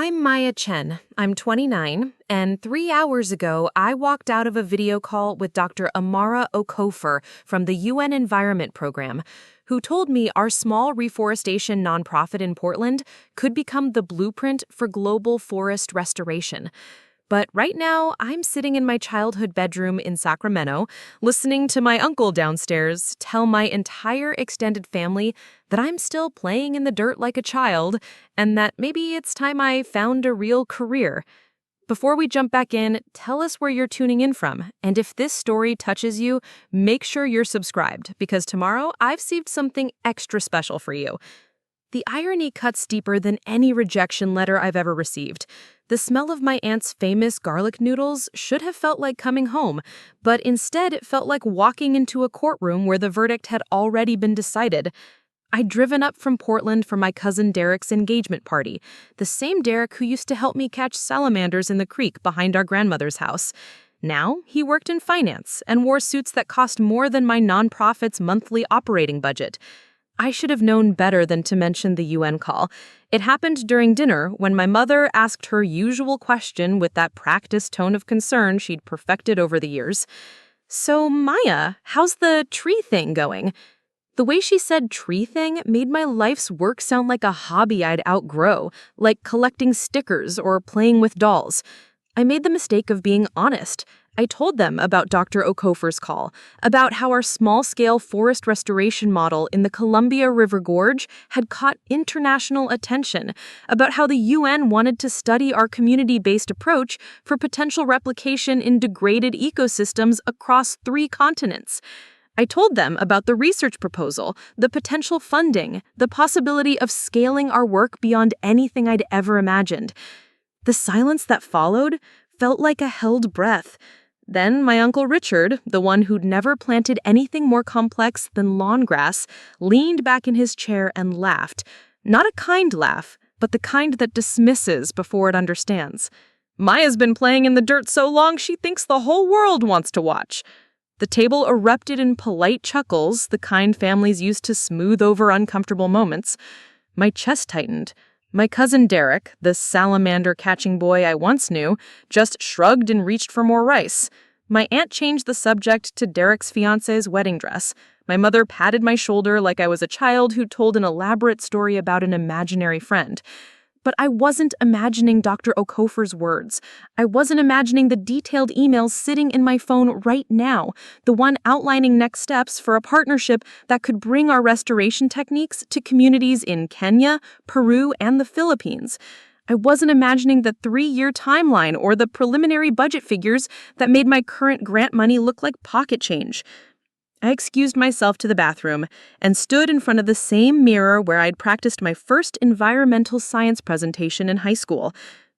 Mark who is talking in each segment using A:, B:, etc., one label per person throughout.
A: I'm Maya Chen. I'm 29, and 3 hours ago, I walked out of a video call with Dr. Amara Okafor from the UN Environment Program, who told me our small reforestation nonprofit in Portland could become the blueprint for global forest restoration. But right now, I'm sitting in my childhood bedroom in Sacramento, listening to my uncle downstairs tell my entire extended family that I'm still playing in the dirt like a child, and that maybe it's time I found a real career. Before we jump back in, tell us where you're tuning in from, and if this story touches you, make sure you're subscribed, because tomorrow I've saved something extra special for you. The irony cuts deeper than any rejection letter I've ever received. The smell of my aunt's famous garlic noodles should have felt like coming home, but instead it felt like walking into a courtroom where the verdict had already been decided. I'd driven up from Portland for my cousin Derek's engagement party, the same Derek who used to help me catch salamanders in the creek behind our grandmother's house. Now, he worked in finance and wore suits that cost more than my nonprofit's monthly operating budget. I should have known better than to mention the UN call. It happened during dinner when my mother asked her usual question with that practiced tone of concern she'd perfected over the years. "So, Maya, how's the tree thing going?" The way she said tree thing made my life's work sound like a hobby I'd outgrow, like collecting stickers or playing with dolls. I made the mistake of being honest. I told them about Dr. Okafor's call, about how our small-scale forest restoration model in the Columbia River Gorge had caught international attention, about how the UN wanted to study our community-based approach for potential replication in degraded ecosystems across 3 continents. I told them about the research proposal, the potential funding, the possibility of scaling our work beyond anything I'd ever imagined. The silence that followed felt like a held breath. Then my Uncle Richard, the one who'd never planted anything more complex than lawn grass, leaned back in his chair and laughed. Not a kind laugh, but the kind that dismisses before it understands. "Maya's been playing in the dirt so long she thinks the whole world wants to watch." The table erupted in polite chuckles, the kind families use to smooth over uncomfortable moments. My chest tightened. My cousin Derek, the salamander-catching boy I once knew, just shrugged and reached for more rice. My aunt changed the subject to Derek's fiance's wedding dress. My mother patted my shoulder like I was a child who told an elaborate story about an imaginary friend. But I wasn't imagining Dr. Okafor's words. I wasn't imagining the detailed emails sitting in my phone right now, the one outlining next steps for a partnership that could bring our restoration techniques to communities in Kenya, Peru, and the Philippines. I wasn't imagining the 3-year timeline or the preliminary budget figures that made my current grant money look like pocket change. I excused myself to the bathroom and stood in front of the same mirror where I'd practiced my first environmental science presentation in high school.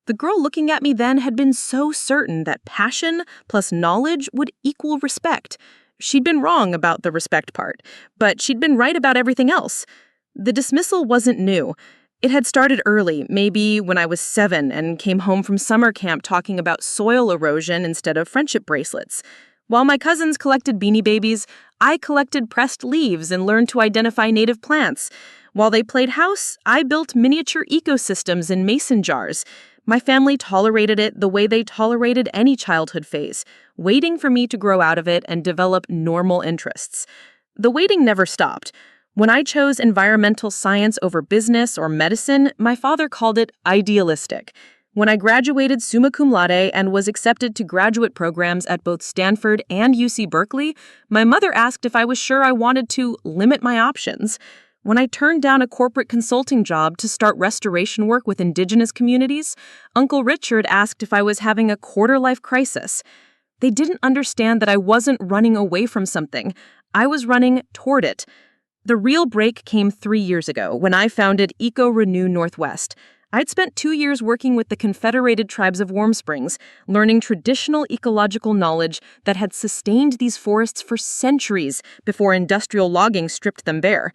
A: The girl looking at me then had been so certain that passion plus knowledge would equal respect. She'd been wrong about the respect part, but she'd been right about everything else. The dismissal wasn't new. It had started early, maybe when I was 7 and came home from summer camp talking about soil erosion instead of friendship bracelets. While my cousins collected Beanie Babies, I collected pressed leaves and learned to identify native plants. While they played house, I built miniature ecosystems in mason jars. My family tolerated it the way they tolerated any childhood phase, waiting for me to grow out of it and develop normal interests. The waiting never stopped. When I chose environmental science over business or medicine, my father called it idealistic. When I graduated summa cum laude and was accepted to graduate programs at both Stanford and UC Berkeley, my mother asked if I was sure I wanted to limit my options. When I turned down a corporate consulting job to start restoration work with indigenous communities, Uncle Richard asked if I was having a quarter-life crisis. They didn't understand that I wasn't running away from something. I was running toward it. The real break came 3 years ago when I founded Eco Renew Northwest. I'd spent 2 years working with the Confederated Tribes of Warm Springs, learning traditional ecological knowledge that had sustained these forests for centuries before industrial logging stripped them bare.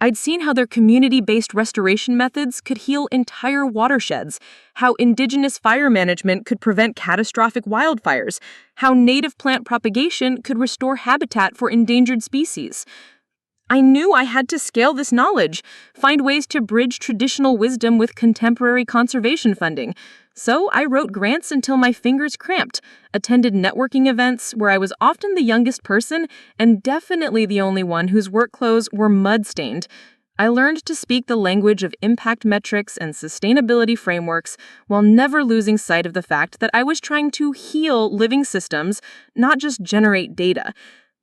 A: I'd seen how their community-based restoration methods could heal entire watersheds, how indigenous fire management could prevent catastrophic wildfires, how native plant propagation could restore habitat for endangered species. I knew I had to scale this knowledge, find ways to bridge traditional wisdom with contemporary conservation funding. So I wrote grants until my fingers cramped, attended networking events where I was often the youngest person and definitely the only one whose work clothes were mud-stained. I learned to speak the language of impact metrics and sustainability frameworks while never losing sight of the fact that I was trying to heal living systems, not just generate data.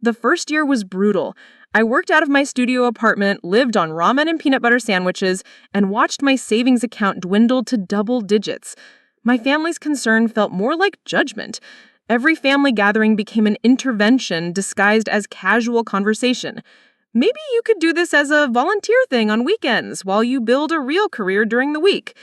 A: The first year was brutal. I worked out of my studio apartment, lived on ramen and peanut butter sandwiches, and watched my savings account dwindle to double digits. My family's concern felt more like judgment. Every family gathering became an intervention disguised as casual conversation. Maybe you could do this as a volunteer thing on weekends while you build a real career during the week.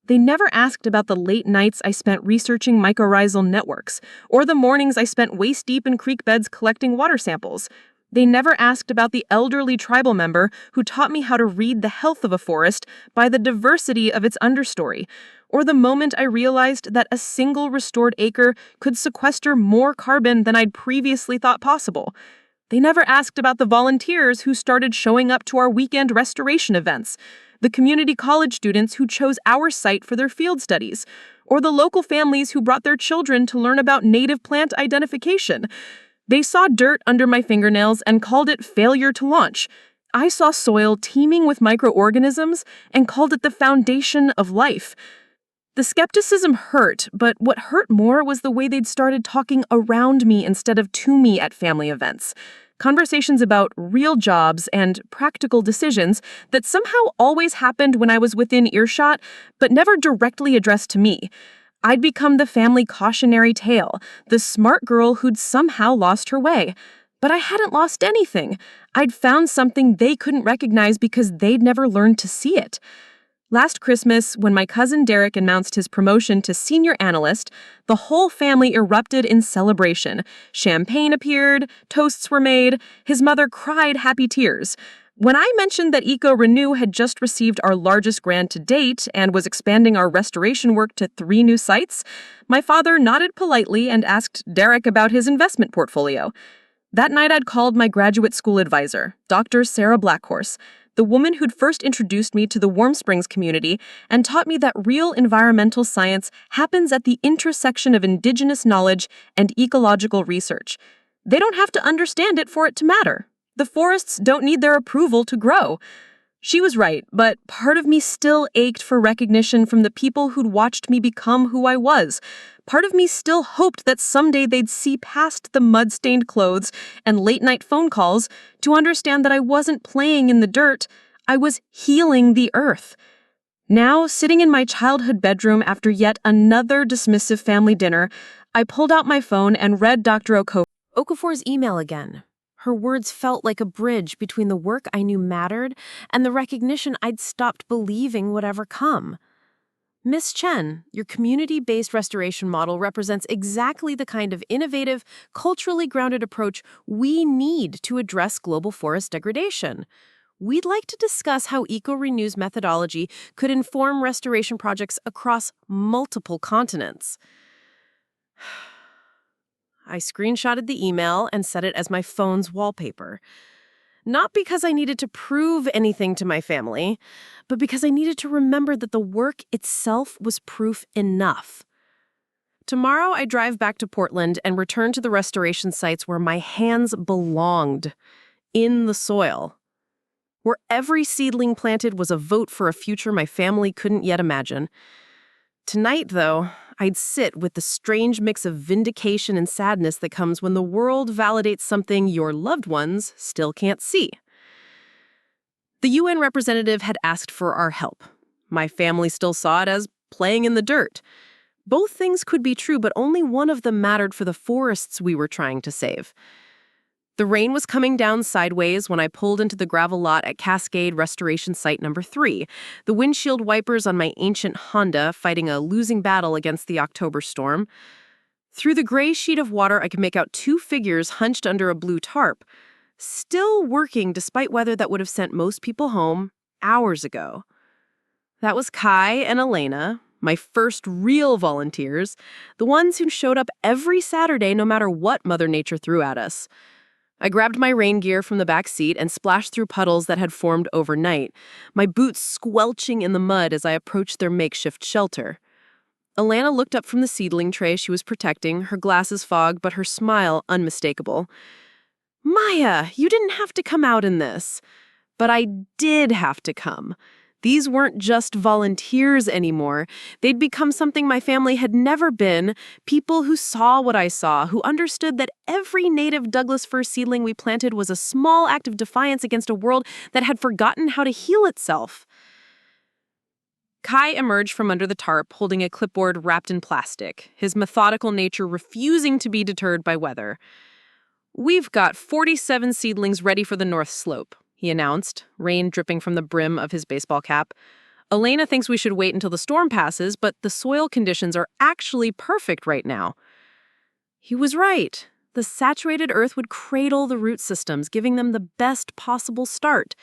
A: They never asked about the late nights I spent researching mycorrhizal networks, or the mornings I spent waist-deep in creek beds collecting water samples. They never asked about the elderly tribal member who taught me how to read the health of a forest by the diversity of its understory, or the moment I realized that a single restored acre could sequester more carbon than I'd previously thought possible. They never asked about the volunteers who started showing up to our weekend restoration events, the community college students who chose our site for their field studies, or the local families who brought their children to learn about native plant identification. They saw dirt under my fingernails and called it failure to launch. I saw soil teeming with microorganisms and called it the foundation of life. The skepticism hurt, but what hurt more was the way they'd started talking around me instead of to me at family events. Conversations about real jobs and practical decisions that somehow always happened when I was within earshot, but never directly addressed to me. I'd become the family cautionary tale, the smart girl who'd somehow lost her way. But I hadn't lost anything. I'd found something they couldn't recognize because they'd never learned to see it. Last Christmas, when my cousin Derek announced his promotion to senior analyst, the whole family erupted in celebration. Champagne appeared, toasts were made, his mother cried happy tears. When I mentioned that EcoRenew had just received our largest grant to date and was expanding our restoration work to 3 new sites, my father nodded politely and asked Derek about his investment portfolio. That night I'd called my graduate school advisor, Dr. Sarah Blackhorse, the woman who'd first introduced me to the Warm Springs community and taught me that real environmental science happens at the intersection of indigenous knowledge and ecological research. They don't have to understand it for it to matter. The forests don't need their approval to grow. She was right, but part of me still ached for recognition from the people who'd watched me become who I was. Part of me still hoped that someday they'd see past the mud-stained clothes and late-night phone calls to understand that I wasn't playing in the dirt, I was healing the earth. Now, sitting in my childhood bedroom after yet another dismissive family dinner, I pulled out my phone and read Dr. Okafor's email again. Her words felt like a bridge between the work I knew mattered and the recognition I'd stopped believing would ever come. Miss Chen, your community-based restoration model represents exactly the kind of innovative, culturally grounded approach we need to address global forest degradation. We'd like to discuss how EcoRenew's methodology could inform restoration projects across multiple continents. I screenshotted the email and set it as my phone's wallpaper. Not because I needed to prove anything to my family, but because I needed to remember that the work itself was proof enough. Tomorrow, I drive back to Portland and return to the restoration sites where my hands belonged, in the soil. Where every seedling planted was a vote for a future my family couldn't yet imagine. Tonight, though, I'd sit with the strange mix of vindication and sadness that comes when the world validates something your loved ones still can't see. The UN representative had asked for our help. My family still saw it as playing in the dirt. Both things could be true, but only one of them mattered for the forests we were trying to save. The rain was coming down sideways when I pulled into the gravel lot at Cascade Restoration Site number 3, the windshield wipers on my ancient Honda fighting a losing battle against the October storm. Through the gray sheet of water, I could make out 2 figures hunched under a blue tarp, still working despite weather that would have sent most people home hours ago. That was Kai and Elena, my first real volunteers, the ones who showed up every Saturday no matter what Mother Nature threw at us.
B: I grabbed my rain gear from the back seat and splashed through puddles that had formed overnight, my boots squelching in the mud as I approached their makeshift shelter. Alana looked up from the seedling tray she was protecting, her glasses fogged but her smile unmistakable. "Maya, you didn't have to come out in this." But I did have to come. These weren't just volunteers anymore. They'd become something my family had never been, people who saw what I saw, who understood that every native Douglas fir seedling we planted was a small act of defiance against a world that had forgotten how to heal itself. Kai emerged from under the tarp, holding a clipboard wrapped in plastic, his methodical nature refusing to be deterred by weather. "We've got 47 seedlings ready for the North Slope," he announced, rain dripping from the brim of his baseball cap. "Elena thinks we should wait until the storm passes, but the soil conditions are actually perfect right now." He was right. The saturated earth would cradle the root systems, giving them the best possible start.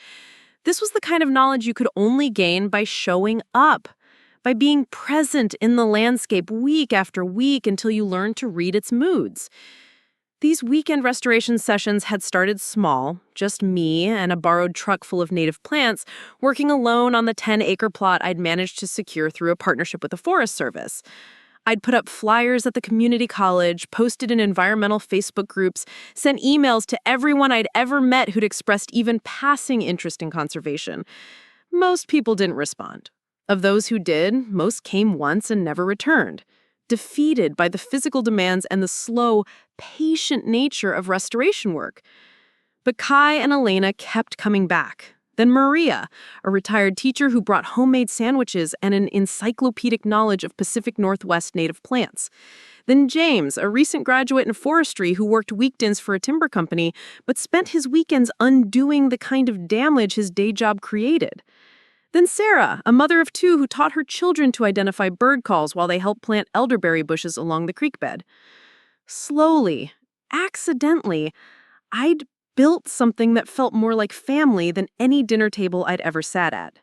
B: This was the kind of knowledge you could only gain by showing up, by being present in the landscape week after week until you learned to read its moods. These weekend restoration sessions had started small, just me and a borrowed truck full of native plants, working alone on the 10-acre plot I'd managed to secure through a partnership with the Forest Service. I'd put up flyers at the community college, posted in environmental Facebook groups, sent emails to everyone I'd ever met who'd expressed even passing interest in conservation. Most people didn't respond. Of those who did, most came once and never returned, defeated by the physical demands and the slow, patient nature of restoration work. But Kai and Elena kept coming back. Then Maria, a retired teacher who brought homemade sandwiches and an encyclopedic knowledge of Pacific Northwest native plants. Then James, a recent graduate in forestry who worked weekends for a timber company, but spent his weekends undoing the kind of damage his day job created. Then Sarah, a mother of two who taught her children to identify bird calls while they helped plant elderberry bushes along the creek bed. Slowly, accidentally, I'd built something that felt more like family than any dinner table I'd ever sat at.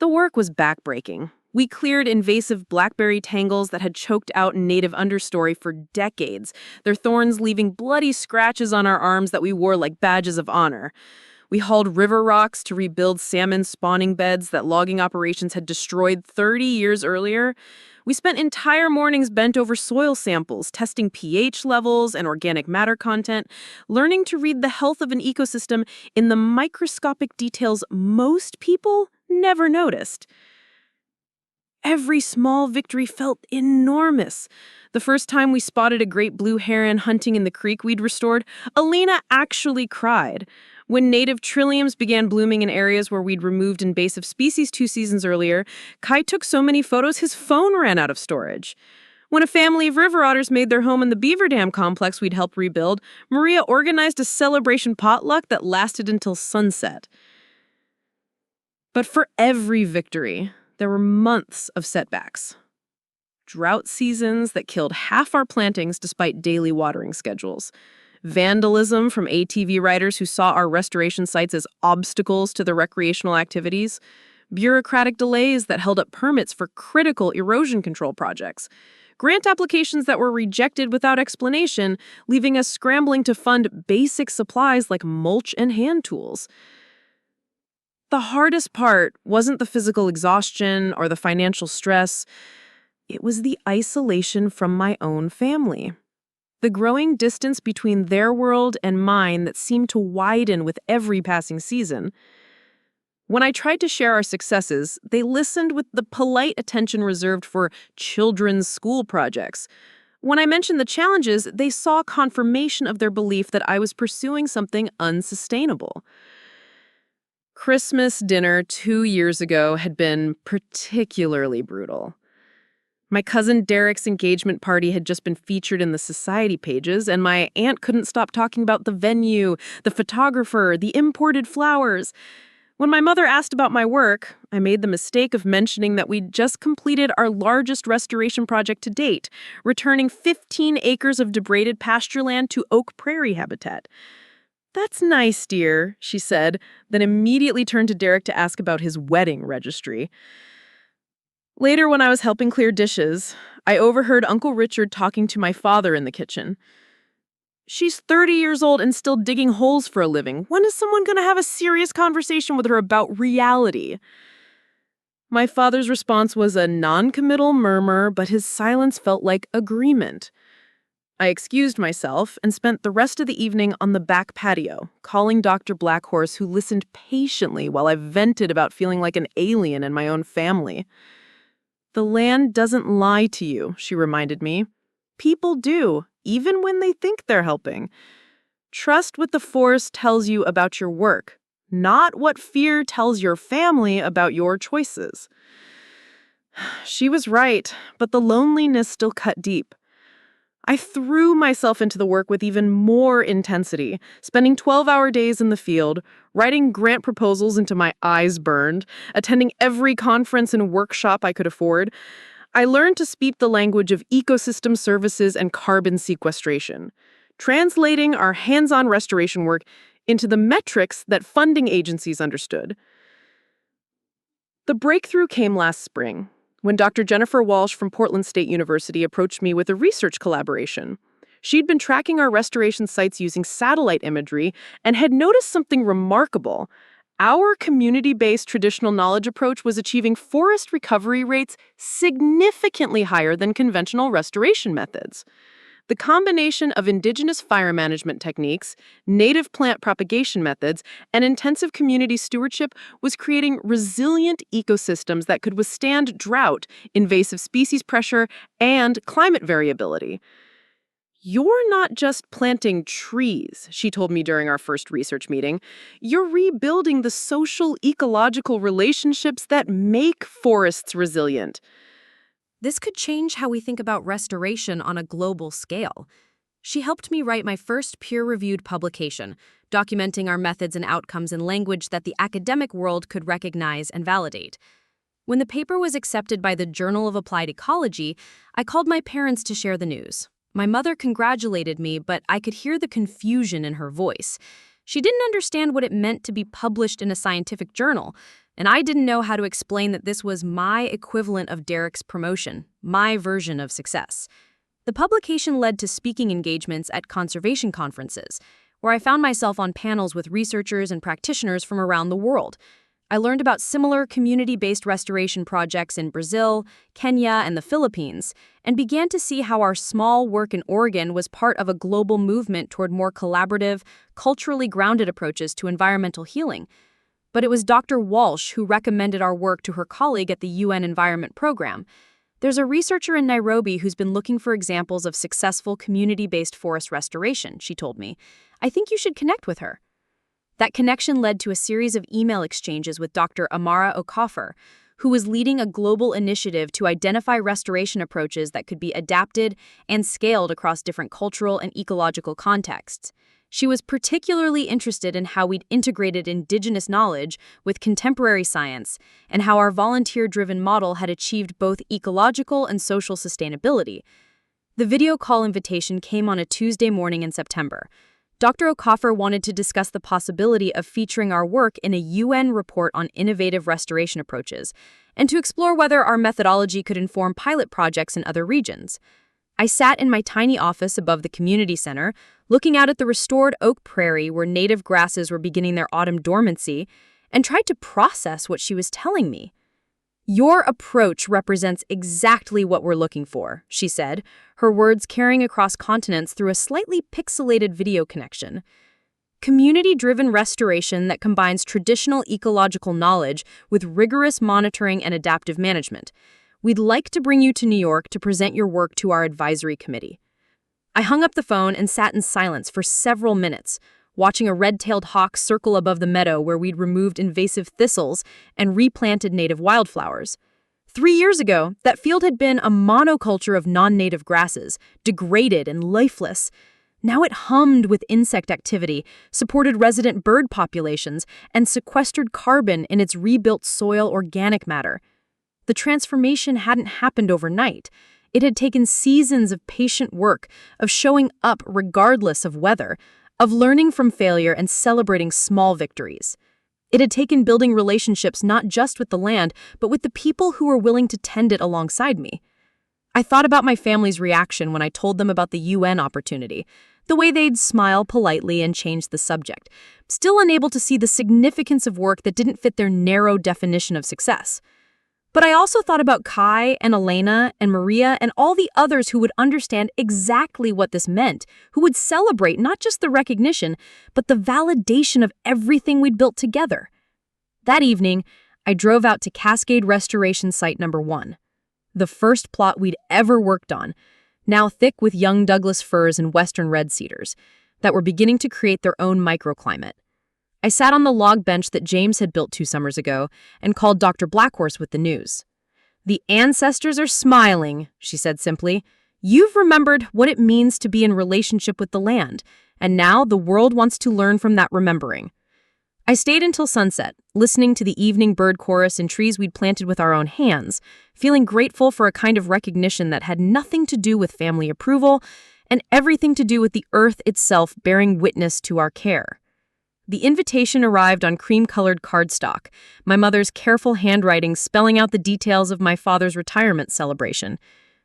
B: The work was backbreaking. We cleared invasive blackberry tangles that had choked out native understory for decades, their thorns leaving bloody scratches on our arms that we wore like badges of honor. We hauled river rocks to rebuild salmon spawning beds that logging operations had destroyed 30 years earlier. We spent entire mornings bent over soil samples, testing pH levels and organic matter content, learning to read the health of an ecosystem in the microscopic details most people never noticed. Every small victory felt enormous. The first time we spotted a great blue heron hunting in the creek we'd restored, Alina actually cried. When native trilliums began blooming in areas where we'd removed invasive species 2 seasons earlier, Kai took so many photos his phone ran out of storage. When a family of river otters made their home in the beaver dam complex we'd helped rebuild, Maria organized a celebration potluck that lasted until sunset. But for every victory, there were months of setbacks. Drought seasons that killed half our plantings despite daily watering schedules. Vandalism from ATV riders who saw our restoration sites as obstacles to their recreational activities. Bureaucratic delays that held up permits for critical erosion control projects. Grant applications that were rejected without explanation, leaving us scrambling to fund basic supplies like mulch and hand tools. The hardest part wasn't the physical exhaustion or the financial stress. It was the isolation from my own family. The growing distance between their world and mine that seemed to widen with every passing season. When I tried to share our successes, they listened with the polite attention reserved for children's school projects. When I mentioned the challenges, they saw confirmation of their belief that I was pursuing something unsustainable. Christmas dinner 2 years ago had been particularly brutal. My cousin Derek's engagement party had just been featured in the society pages, and my aunt couldn't stop talking about the venue, the photographer, the imported flowers. When my mother asked about my work, I made the mistake of mentioning that we'd just completed our largest restoration project to date, returning 15 acres of degraded pasture land to oak prairie habitat. "That's nice, dear," she said, then immediately turned to Derek to ask about his wedding registry. Later, when I was helping clear dishes, I overheard Uncle Richard talking to my father in the kitchen. She's 30 years old and still digging holes for a living. When is someone going to have a serious conversation with her about reality? My father's response was a non-committal murmur, but his silence felt like agreement. I excused myself and spent the rest of the evening on the back patio, calling Dr. Blackhorse, who listened patiently while I vented about feeling like an alien in my own family. "The land doesn't lie to you," she reminded me. "People do, even when they think they're helping. Trust what the forest tells you about your work, not what fear tells your family about your choices." She was right, but the loneliness still cut deep. I threw myself into the work with even more intensity, spending 12-hour days in the field, writing grant proposals until my eyes burned, attending every conference and workshop I could afford. I learned to speak the language of ecosystem services and carbon sequestration, translating our hands-on restoration work into the metrics that funding agencies understood. The breakthrough came last spring, when Dr. Jennifer Walsh from Portland State University approached me with a research collaboration. She'd been tracking our restoration sites using satellite imagery and had noticed something remarkable. Our community-based traditional knowledge approach was achieving forest recovery rates significantly higher than conventional restoration methods. The combination of indigenous fire management techniques, native plant propagation methods, and intensive community stewardship was creating resilient ecosystems that could withstand drought, invasive species pressure, and climate variability. "You're not just planting trees," she told me during our first research meeting. "You're rebuilding the social, ecological relationships that make forests resilient."
A: This could change how we think about restoration on a global scale. She helped me write my first peer-reviewed publication, documenting our methods and outcomes in language that the academic world could recognize and validate. When the paper was accepted by the Journal of Applied Ecology, I called my parents to share the news. My mother congratulated me, but I could hear the confusion in her voice. She didn't understand what it meant to be published in a scientific journal, and I didn't know how to explain that this was my equivalent of Derek's promotion, my version of success. The publication led to speaking engagements at conservation conferences, where I found myself on panels with researchers and practitioners from around the world. I learned about similar community-based restoration projects in Brazil, Kenya, and the Philippines, and began to see how our small work in Oregon was part of a global movement toward more collaborative, culturally grounded approaches to environmental healing. But it was Dr. Walsh who recommended our work to her colleague at the UN Environment Program. There's a researcher in Nairobi who's been looking for examples of successful community-based forest restoration, she told me. I think you should connect with her. That connection led to a series of email exchanges with Dr. Amara Okafor, who was leading a global initiative to identify restoration approaches that could be adapted and scaled across different cultural and ecological contexts. She was particularly interested in how we'd integrated indigenous knowledge with contemporary science and how our volunteer-driven model had achieved both ecological and social sustainability. The video call invitation came on a Tuesday morning in September. Dr. Okafor wanted to discuss the possibility of featuring our work in a UN report on innovative restoration approaches and to explore whether our methodology could inform pilot projects in other regions. I sat in my tiny office above the community center, looking out at the restored oak prairie where native grasses were beginning their autumn dormancy, and tried to process what she was telling me. "Your approach represents exactly what we're looking for," she said, her words carrying across continents through a slightly pixelated video connection. "Community-driven restoration that combines traditional ecological knowledge with rigorous monitoring and adaptive management. We'd like to bring you to New York to present your work to our advisory committee." I hung up the phone and sat in silence for several minutes, watching a red-tailed hawk circle above the meadow where we'd removed invasive thistles and replanted native wildflowers. 3 years ago, that field had been a monoculture of non-native grasses, degraded and lifeless. Now it hummed with insect activity, supported resident bird populations, and sequestered carbon in its rebuilt soil organic matter. The transformation hadn't happened overnight. It had taken seasons of patient work, of showing up regardless of weather, of learning from failure and celebrating small victories. It had taken building relationships not just with the land, but with the people who were willing to tend it alongside me. I thought about my family's reaction when I told them about the UN opportunity, the way they'd smile politely and change the subject, still unable to see the significance of work that didn't fit their narrow definition of success. But I also thought about Kai and Elena and Maria and all the others who would understand exactly what this meant, who would celebrate not just the recognition, but the validation of everything we'd built together. That evening, I drove out to Cascade Restoration Site number 1, the first plot we'd ever worked on, now thick with young Douglas firs and western red cedars, that were beginning to create their own microclimate. I sat on the log bench that James had built 2 summers ago and called Dr. Blackhorse with the news. "The ancestors are smiling," she said simply. "You've remembered what it means to be in relationship with the land, and now the world wants to learn from that remembering." I stayed until sunset, listening to the evening bird chorus in trees we'd planted with our own hands, feeling grateful for a kind of recognition that had nothing to do with family approval and everything to do with the earth itself bearing witness to our care. The invitation arrived on cream-colored cardstock, my mother's careful handwriting spelling out the details of my father's retirement celebration.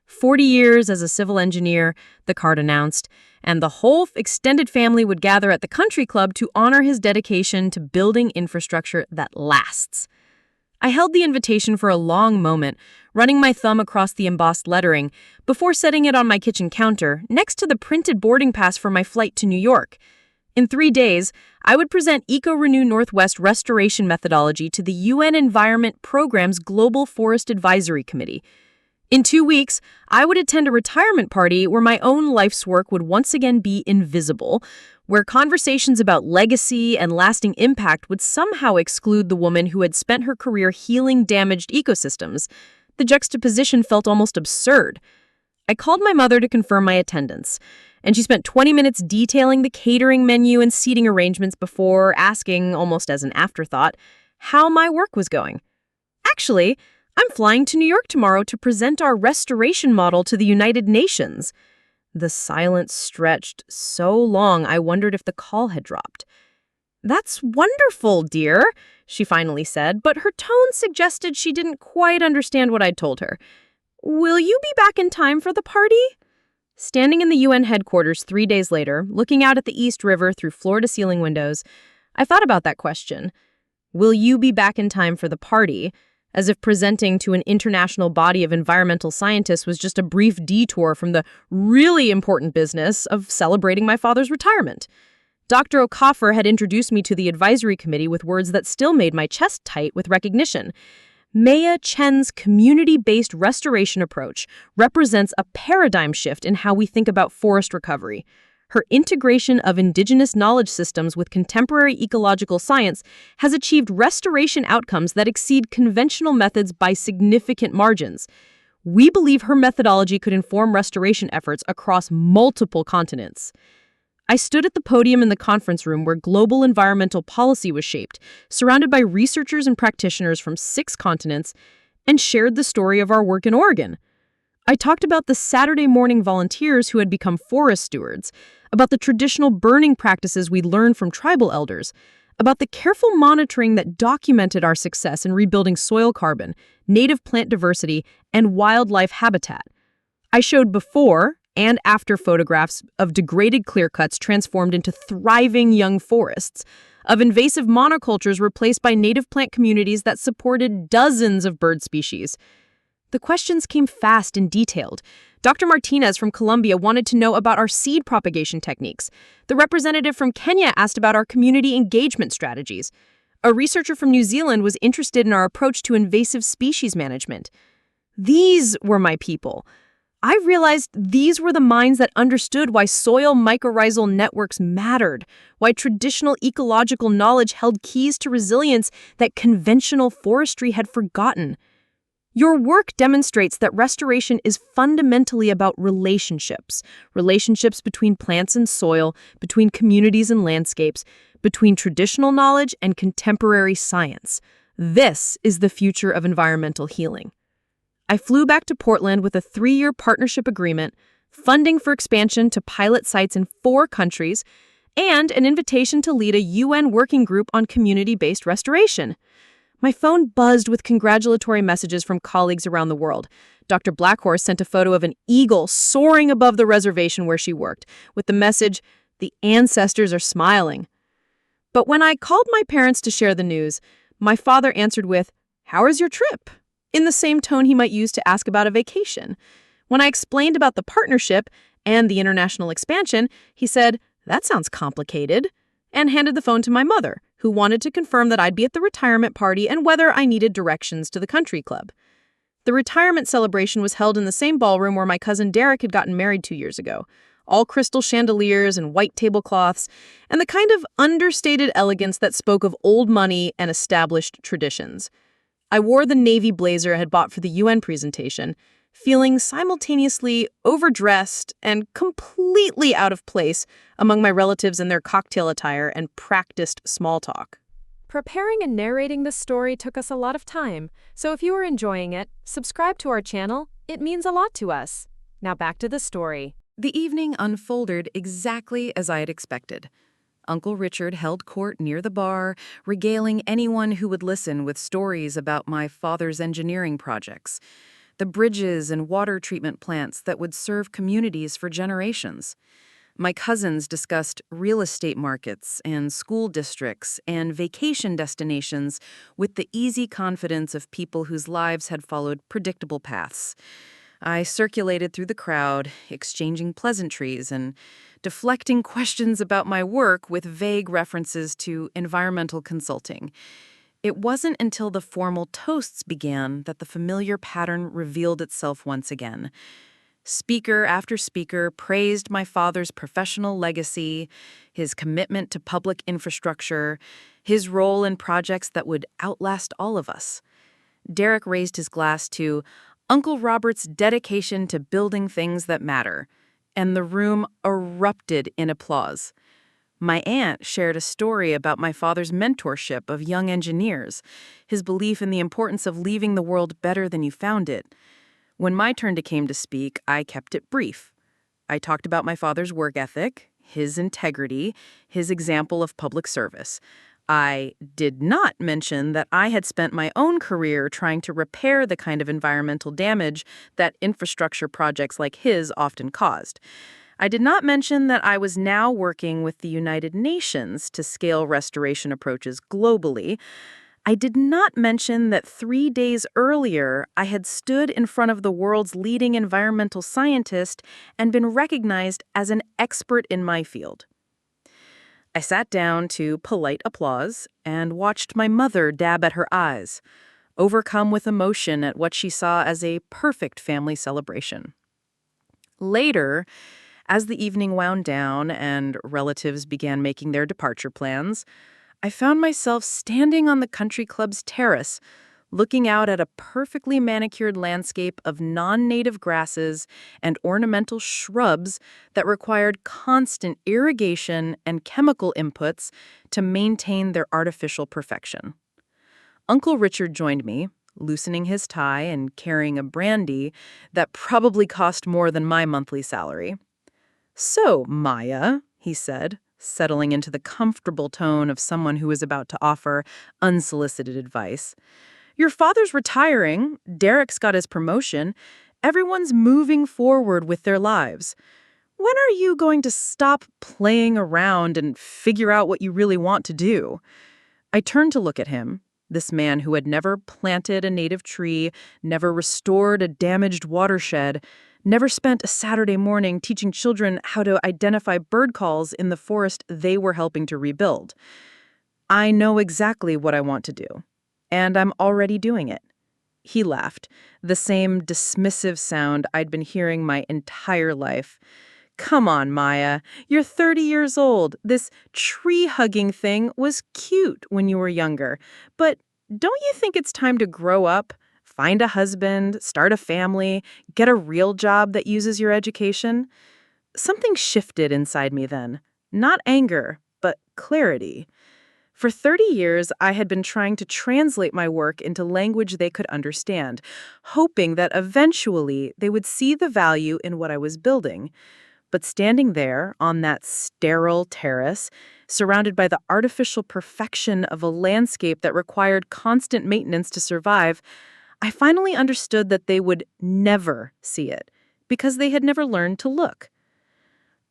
A: 40 years as a civil engineer, the card announced, and the whole extended family would gather at the country club to honor his dedication to building infrastructure that lasts. I held the invitation for a long moment, running my thumb across the embossed lettering, before setting it on my kitchen counter, next to the printed boarding pass for my flight to New York. In 3 days, I would present Eco-Renew Northwest restoration methodology to the UN Environment Programme's Global Forest Advisory Committee. In 2 weeks, I would attend a retirement party where my own life's work would once again be invisible, where conversations about legacy and lasting impact would somehow exclude the woman who had spent her career healing damaged ecosystems. The juxtaposition felt almost absurd. I called my mother to confirm my attendance, and she spent 20 minutes detailing the catering menu and seating arrangements before asking, almost as an afterthought, how my work was going. "Actually, I'm flying to New York tomorrow to present our restoration model to the United Nations." The silence stretched so long I wondered if the call had dropped. "That's wonderful, dear," she finally said, but her tone suggested she didn't quite understand what I'd told her. "Will you be back in time for the party?" Standing in the UN headquarters 3 days later, looking out at the East River through floor-to-ceiling windows, I thought about that question. Will you be back in time for the party? As if presenting to an international body of environmental scientists was just a brief detour from the really important business of celebrating my father's retirement. Dr. Okafor had introduced me to the advisory committee with words that still made my chest tight with recognition. Maya Chen's community-based restoration approach represents a paradigm shift in how we think about forest recovery. Her integration of indigenous knowledge systems with contemporary ecological science has achieved restoration outcomes that exceed conventional methods by significant margins. We believe her methodology could inform restoration efforts across multiple continents. I stood at the podium in the conference room where global environmental policy was shaped, surrounded by researchers and practitioners from 6 continents, and shared the story of our work in Oregon. I talked about the Saturday morning volunteers who had become forest stewards, about the traditional burning practices we'd learned from tribal elders, about the careful monitoring that documented our success in rebuilding soil carbon, native plant diversity, and wildlife habitat. I showed before and after photographs of degraded clearcuts transformed into thriving young forests, of invasive monocultures replaced by native plant communities that supported dozens of bird species. The questions came fast and detailed. Dr. Martinez from Colombia wanted to know about our seed propagation techniques. The representative from Kenya asked about our community engagement strategies. A researcher from New Zealand was interested in our approach to invasive species management. These were my people. I realized these were the minds that understood why soil mycorrhizal networks mattered, why traditional ecological knowledge held keys to resilience that conventional forestry had forgotten. Your work demonstrates that restoration is fundamentally about relationships between plants and soil, between communities and landscapes, between traditional knowledge and contemporary science. This is the future of environmental healing. I flew back to Portland with a 3-year partnership agreement, funding for expansion to pilot sites in 4 countries, and an invitation to lead a UN working group on community-based restoration.
B: My phone buzzed with congratulatory messages from colleagues around the world. Dr. Blackhorse sent a photo of an eagle soaring above the reservation where she worked, with the message, "The ancestors are smiling." But when I called my parents to share the news, my father answered with, "How is your trip?" in the same tone he might use to ask about a vacation. When I explained about the partnership and the international expansion, he said, "That sounds complicated," and handed the phone to my mother, who wanted to confirm that I'd be at the retirement party and whether I needed directions to the country club. The retirement celebration was held in the same ballroom where my cousin Derek had gotten married 2 years ago. All crystal chandeliers and white tablecloths, and the kind of understated elegance that spoke of old money and established traditions. I wore the navy blazer I had bought for the UN presentation, feeling simultaneously overdressed and completely out of place among my relatives in their cocktail attire and practiced small talk.
A: Preparing and narrating this story took us a lot of time, so if you are enjoying it, subscribe to our channel. It means a lot to us. Now back to the story.
C: The evening unfolded exactly as I had expected. Uncle Richard held court near the bar, regaling anyone who would listen with stories about my father's engineering projects, the bridges and water treatment plants that would serve communities for generations. My cousins discussed real estate markets and school districts and vacation destinations with the easy confidence of people whose lives had followed predictable paths. I circulated through the crowd, exchanging pleasantries and deflecting questions about my work with vague references to environmental consulting. It wasn't until the formal toasts began that the familiar pattern revealed itself once again. Speaker after speaker praised my father's professional legacy, his commitment to public infrastructure, his role in projects that would outlast all of us. Derek raised his glass to Uncle Robert's dedication to building things that matter, and the room erupted in applause. My aunt shared a story about my father's mentorship of young engineers, his belief in the importance of leaving the world better than you found it. When my turn came to speak, I kept it brief. I talked about my father's work ethic, his integrity, his example of public service. I did not mention that I had spent my own career trying to repair the kind of environmental damage that infrastructure projects like his often caused. I did not mention that I was now working with the United Nations to scale restoration approaches globally. I did not mention that 3 days earlier, I had stood in front of the world's leading environmental scientist and been recognized as an expert in my field. I sat down to polite applause and watched my mother dab at her eyes, overcome with emotion at what she saw as a perfect family celebration. Later, as the evening wound down and relatives began making their departure plans, I found myself standing on the country club's terrace, looking out at a perfectly manicured landscape of non-native grasses and ornamental shrubs that required constant irrigation and chemical inputs to maintain their artificial perfection. Uncle Richard joined me, loosening his tie and carrying a brandy that probably cost more than my monthly salary. "So, Maya," he said, settling into the comfortable tone of someone who is about to offer unsolicited advice. "Your father's retiring, Derek's got his promotion, everyone's moving forward with their lives. When are you going to stop playing around and figure out what you really want to do?" I turned to look at him, this man who had never planted a native tree, never restored a damaged watershed, never spent a Saturday morning teaching children how to identify bird calls in the forest they were helping to rebuild. "I know exactly what I want to do, and I'm already doing it." He laughed, the same dismissive sound I'd been hearing my entire life. "Come on, Maya. You're 30 years old. This tree-hugging thing was cute when you were younger. But don't you think it's time to grow up? Find a husband, start a family, get a real job that uses your education?" Something shifted inside me then. Not anger, but clarity. For 30 years, I had been trying to translate my work into language they could understand, hoping that eventually they would see the value in what I was building. But standing there on that sterile terrace, surrounded by the artificial perfection of a landscape that required constant maintenance to survive, I finally understood that they would never see it because they had never learned to look.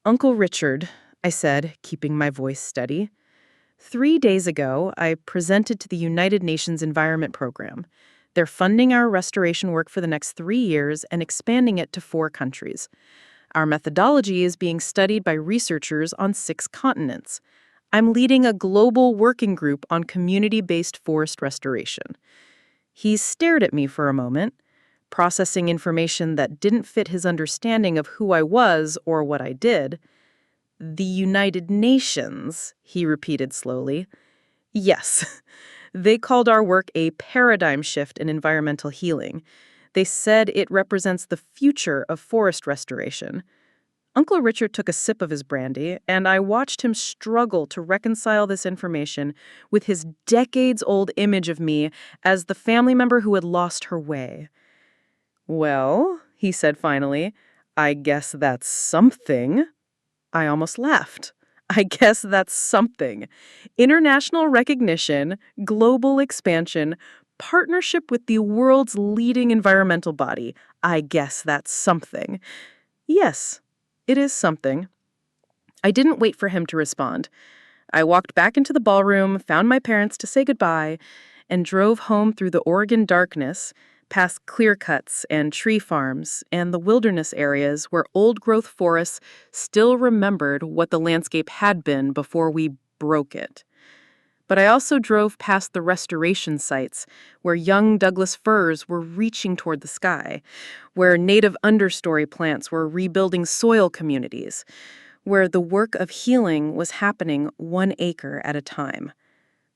C: "Uncle Richard," I said, keeping my voice steady, "3 days ago, I presented to the United Nations Environment Program. They're funding our restoration work for the next 3 years and expanding it to 4 countries. Our methodology is being studied by researchers on 6 continents. I'm leading a global working group on community-based forest restoration." He stared at me for a moment, processing information that didn't fit his understanding of who I was or what I did. "The United Nations," he repeated slowly. "Yes, they called our work a paradigm shift in environmental healing. They said it represents the future of forest restoration." Uncle Richard took a sip of his brandy, and I watched him struggle to reconcile this information with his decades-old image of me as the family member who had lost her way. "Well," he said finally, "I guess that's something." I almost laughed. I guess that's something. International recognition, global expansion, partnership with the world's leading environmental body. I guess that's something. Yes, it is something. I didn't wait for him to respond. I walked back into the ballroom, found my parents to say goodbye, and drove home through the Oregon darkness, past clear cuts and tree farms and the wilderness areas where old-growth forests still remembered what the landscape had been before we broke it. But I also drove past the restoration sites where young Douglas firs were reaching toward the sky, where native understory plants were rebuilding soil communities, where the work of healing was happening 1 acre at a time.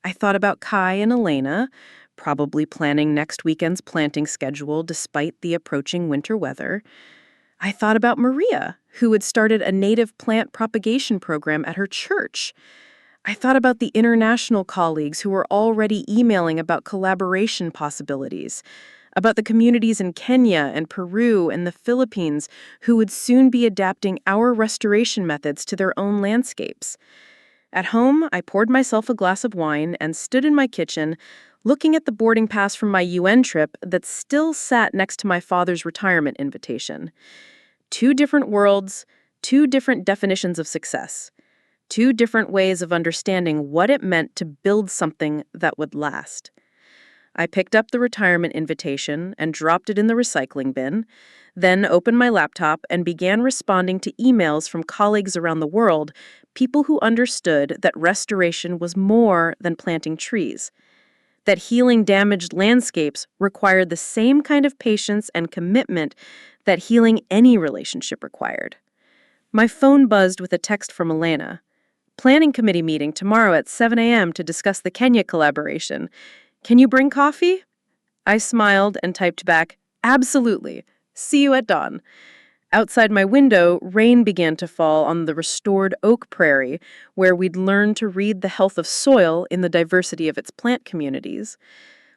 C: I thought about Kai and Elena, probably planning next weekend's planting schedule despite the approaching winter weather. I thought about Maria, who had started a native plant propagation program at her church. I thought about the international colleagues who were already emailing about collaboration possibilities, about the communities in Kenya and Peru and the Philippines who would soon be adapting our restoration methods to their own landscapes. At home, I poured myself a glass of wine and stood in my kitchen, looking at the boarding pass from my UN trip that still sat next to my father's retirement invitation. 2 different worlds, 2 different definitions of success. 2 different ways of understanding what it meant to build something that would last. I picked up the retirement invitation and dropped it in the recycling bin, then opened my laptop and began responding to emails from colleagues around the world, people who understood that restoration was more than planting trees, that healing damaged landscapes required the same kind of patience and commitment that healing any relationship required. My phone buzzed with a text from Elena. "Planning committee meeting tomorrow at 7 a.m. to discuss the Kenya collaboration. Can you bring coffee?" I smiled and typed back, "Absolutely. See you at dawn." Outside my window, rain began to fall on the restored oak prairie, where we'd learned to read the health of soil in the diversity of its plant communities,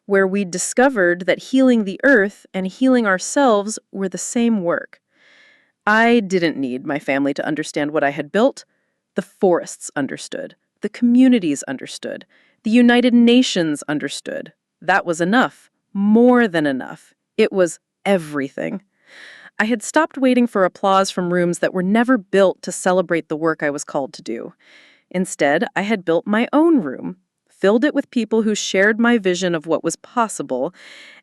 C: where we'd discovered that healing the earth and healing ourselves were the same work. I didn't need my family to understand what I had built. The forests understood. The communities understood. The United Nations understood. That was enough. More than enough. It was everything. I had stopped waiting for applause from rooms that were never built to celebrate the work I was called to do. Instead, I had built my own room, filled it with people who shared my vision of what was possible,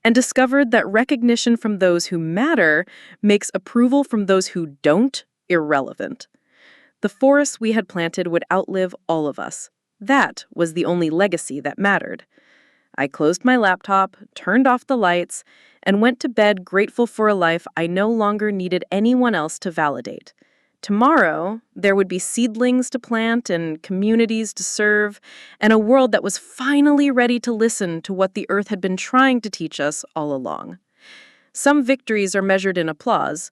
C: and discovered that recognition from those who matter makes approval from those who don't irrelevant. The forests we had planted would outlive all of us. That was the only legacy that mattered. I closed my laptop, turned off the lights, and went to bed grateful for a life I no longer needed anyone else to validate. Tomorrow, there would be seedlings to plant and communities to serve, and a world that was finally ready to listen to what the earth had been trying to teach us all along. Some victories are measured in applause.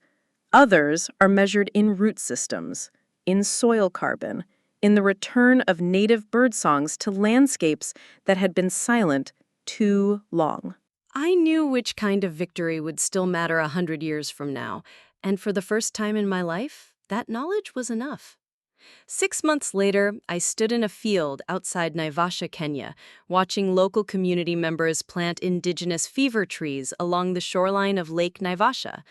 C: Others are measured in root systems, in soil carbon, in the return of native birdsongs to landscapes that had been silent too long.
A: I knew which kind of victory would still matter 100 years from now, and for the first time in my life, That knowledge was enough. 6 months later, I stood in a field outside Naivasha, Kenya, watching local community members plant indigenous fever trees along the shoreline of Lake Naivasha.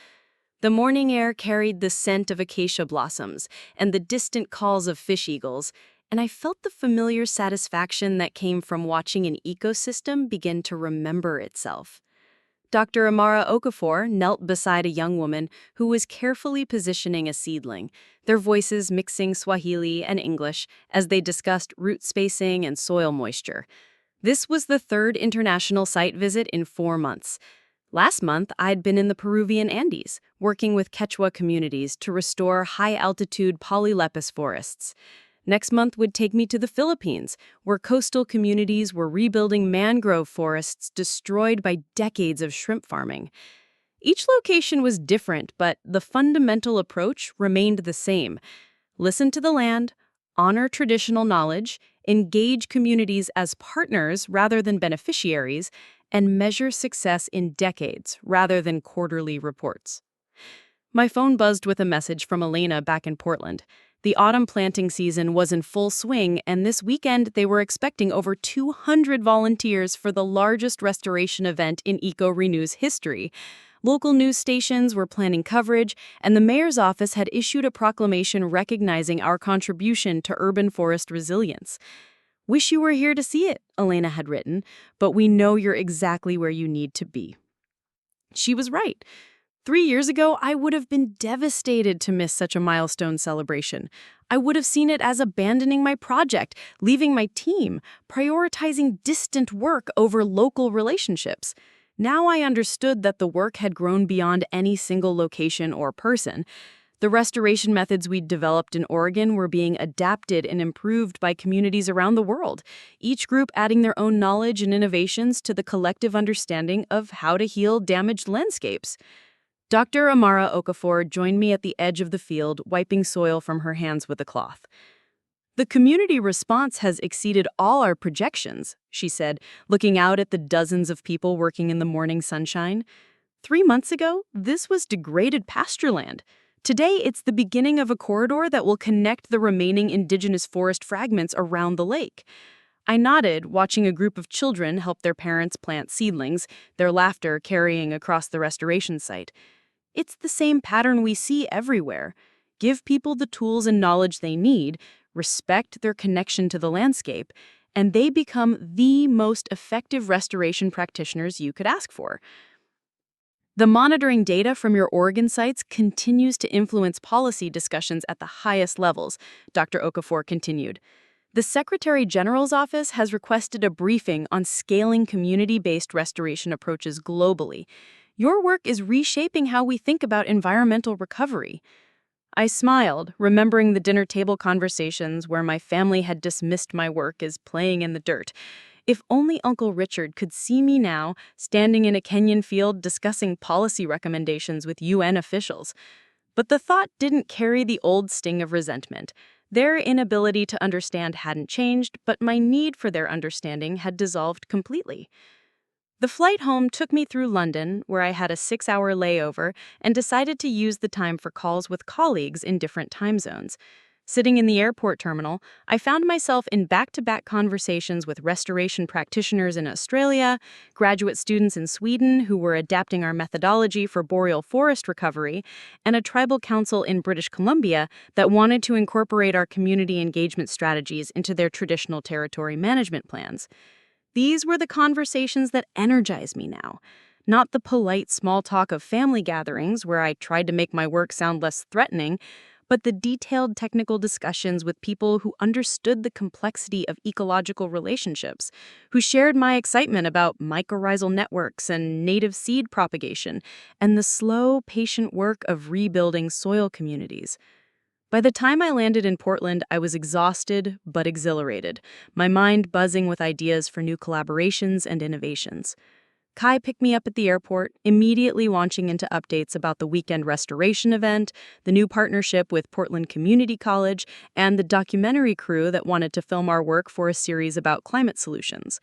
A: The morning air carried the scent of acacia blossoms and the distant calls of fish eagles, and I felt the familiar satisfaction that came from watching an ecosystem begin to remember itself. Dr. Amara Okafor knelt beside a young woman who was carefully positioning a seedling, their voices mixing Swahili and English as they discussed root spacing and soil moisture. This was the third international site visit in 4 months. Last month, I'd been in the Peruvian Andes, working with Quechua communities to restore high-altitude polylepis forests. Next month would take me to the Philippines, where coastal communities were rebuilding mangrove forests destroyed by decades of shrimp farming. Each location was different, but the fundamental approach remained the same. Listen to the land, honor traditional knowledge, engage communities as partners rather than beneficiaries, and measure success in decades rather than quarterly reports. My phone buzzed with a message from Elena back in Portland. The autumn planting season was in full swing, and this weekend they were expecting over 200 volunteers for the largest restoration event in EcoRenew's history. Local news stations were planning coverage, and the mayor's office had issued a proclamation recognizing our contribution to urban forest resilience. "Wish you were here to see it," Elena had written, "but we know you're exactly where you need to be." She was right. 3 years ago, I would have been devastated to miss such a milestone celebration. I would have seen it as abandoning my project, leaving my team, prioritizing distant work over local relationships. Now I understood that the work had grown beyond any single location or person. The restoration methods we'd developed in Oregon were being adapted and improved by communities around the world, each group adding their own knowledge and innovations to the collective understanding of how to heal damaged landscapes. Dr. Amara Okafor joined me at the edge of the field, wiping soil from her hands with a cloth. "The community response has exceeded all our projections," she said, looking out at the dozens of people working in the morning sunshine. 3 months ago, this was degraded pasture land. Today, it's the beginning of a corridor that will connect the remaining indigenous forest fragments around the lake. I nodded, watching a group of children help their parents plant seedlings, their laughter carrying across the restoration site. It's the same pattern we see everywhere. Give people the tools and knowledge they need, respect their connection to the landscape, and they become the most effective restoration practitioners you could ask for. The monitoring data from your Oregon sites continues to influence policy discussions at the highest levels, Dr. Okafor continued. The Secretary General's office has requested a briefing on scaling community-based restoration approaches globally. Your work is reshaping how we think about environmental recovery. I smiled, remembering the dinner table conversations where my family had dismissed my work as playing in the dirt. If only Uncle Richard could see me now, standing in a Kenyan field discussing policy recommendations with UN officials. But the thought didn't carry the old sting of resentment. Their inability to understand hadn't changed, but my need for their understanding had dissolved completely. The flight home took me through London, where I had a 6-hour layover and decided to use the time for calls with colleagues in different time zones. Sitting in the airport terminal, I found myself in back-to-back conversations with restoration practitioners in Australia, graduate students in Sweden who were adapting our methodology for boreal forest recovery, and a tribal council in British Columbia that wanted to incorporate our community engagement strategies into their traditional territory management plans. These were the conversations that energize me now, not the polite small talk of family gatherings where I tried to make my work sound less threatening, but the detailed technical discussions with people who understood the complexity of ecological relationships, who shared my excitement about mycorrhizal networks and native seed propagation, and the slow, patient work of rebuilding soil communities. By the time I landed in Portland, I was exhausted but exhilarated, my mind buzzing with ideas for new collaborations and innovations. Kai picked me up at the airport, immediately launching into updates about the weekend restoration event, the new partnership with Portland Community College, and the documentary crew that wanted to film our work for a series about climate solutions.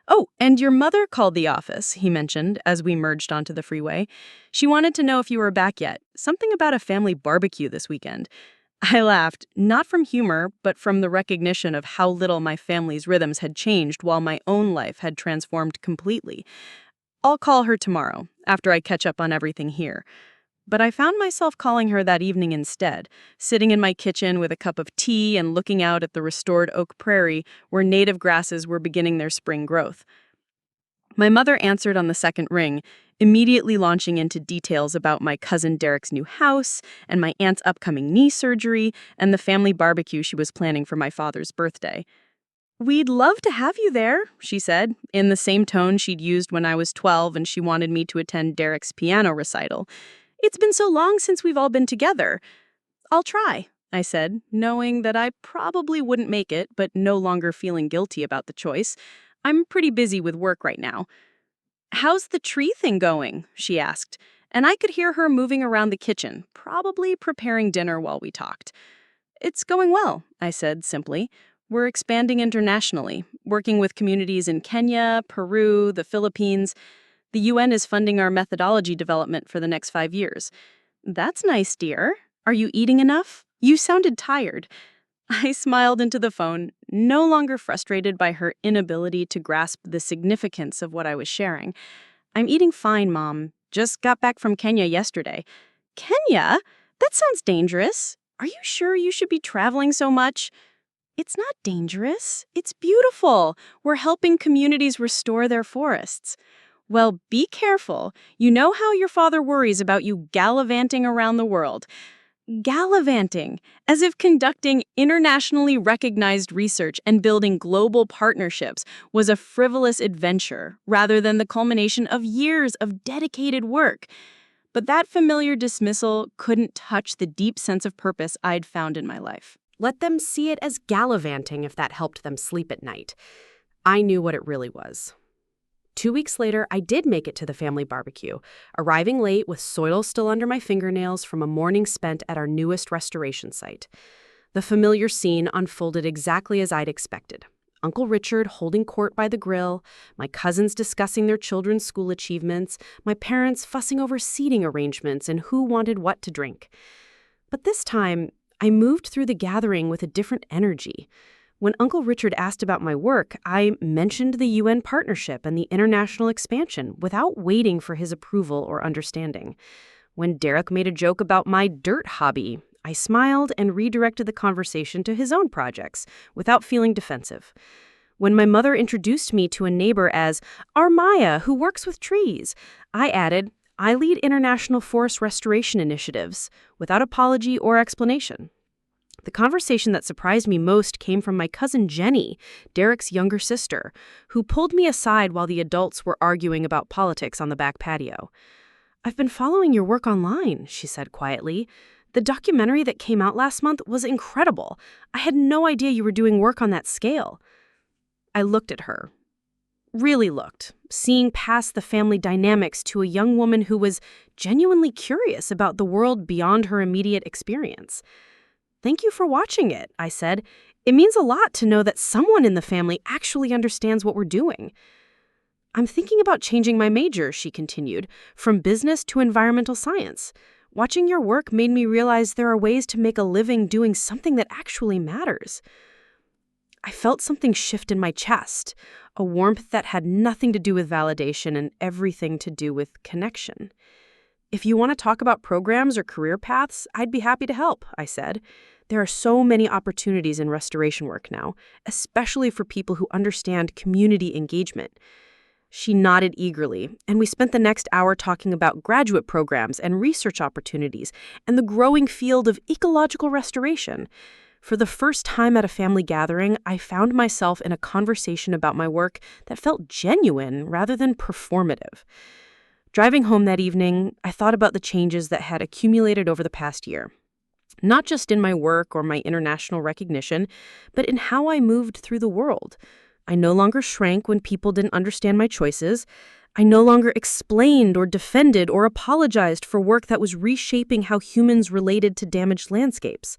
B: Oh, and your mother called the office, he mentioned as we merged onto the freeway. She wanted to know if you were back yet. Something about a family barbecue this weekend. I laughed, not from humor, but from the recognition of how little my family's rhythms had changed while my own life had transformed completely. I'll call her tomorrow, after I catch up on everything here. But I found myself calling her that evening instead, sitting in my kitchen with a cup of tea and looking out at the restored oak prairie where native grasses were beginning their spring growth. My mother answered on the second ring, immediately launching into details about my cousin Derek's new house and my aunt's upcoming knee surgery and the family barbecue she was planning for my father's birthday. "We'd love to have you there," she said, in the same tone she'd used when I was 12 and she wanted me to attend Derek's piano recital. "It's been so long since we've all been together." "I'll try," I said, knowing that I probably wouldn't make it, but no longer feeling guilty about the choice. I'm pretty busy with work right now. "How's the tree thing going?" she asked, and I could hear her moving around the kitchen, probably preparing dinner while we talked. "It's going well," I said simply. "We're expanding internationally, working with communities in Kenya, Peru, the Philippines. The UN is funding our methodology development for the next 5 years." "That's nice, dear. Are you eating enough? You sounded tired." I smiled into the phone, no longer frustrated by her inability to grasp the significance of what I was sharing. "I'm eating fine, Mom. Just got back from Kenya yesterday." "Kenya? That sounds dangerous. Are you sure you should be traveling so much?" "It's not dangerous. It's beautiful. We're helping communities restore their forests." "Well, be careful. You know how your father worries about you gallivanting around the world." Gallivanting, as if conducting internationally recognized research and building global partnerships was a frivolous adventure rather than the culmination of years of dedicated work. But that familiar dismissal couldn't touch the deep sense of purpose I'd found in my life.
A: Let them see it as gallivanting if that helped them sleep at night. I knew what it really was. 2 weeks later, I did make it to the family barbecue, arriving late with soil still under my fingernails from a morning spent at our newest restoration site. The familiar scene unfolded exactly as I'd expected. Uncle Richard holding court by the grill, my cousins discussing their children's school achievements, my parents fussing over seating arrangements and who wanted what to drink. But this time, I moved through the gathering with a different energy. When Uncle Richard asked about my work, I mentioned the UN partnership and the international expansion without waiting for his approval or understanding. When Derek made a joke about my dirt hobby, I smiled and redirected the conversation to his own projects without feeling defensive. When my mother introduced me to a neighbor as our Maya, who works with trees, I added, I lead international forest restoration initiatives, without apology or explanation. The conversation that surprised me most came from my cousin Jenny, Derek's younger sister, who pulled me aside while the adults were arguing about politics on the back patio. "I've been following your work online," she said quietly. "The documentary that came out last month was incredible. I had no idea you were doing work on that scale." I looked at her. Really looked, seeing past the family dynamics to a young woman who was genuinely curious about the world beyond her immediate experience. "Thank you for watching it," I said. "It means a lot to know that someone in the family actually understands what we're doing." "I'm thinking about changing my major," she continued, "from business to environmental science. Watching your work made me realize there are ways to make a living doing something that actually matters." I felt something shift in my chest, a warmth that had nothing to do with validation and everything to do with connection. "If you want to talk about programs or career paths, I'd be happy to help," I said. "There are so many opportunities in restoration work now, especially for people who understand community engagement." She nodded eagerly, and we spent the next hour talking about graduate programs and research opportunities and the growing field of ecological restoration. For the first time at a family gathering, I found myself in a conversation about my work that felt genuine rather than performative. Driving home that evening, I thought about the changes that had accumulated over the past year. Not just in my work or my international recognition, but in how I moved through the world. I no longer shrank when people didn't understand my choices. I no longer explained or defended or apologized for work that was reshaping how humans related to damaged landscapes.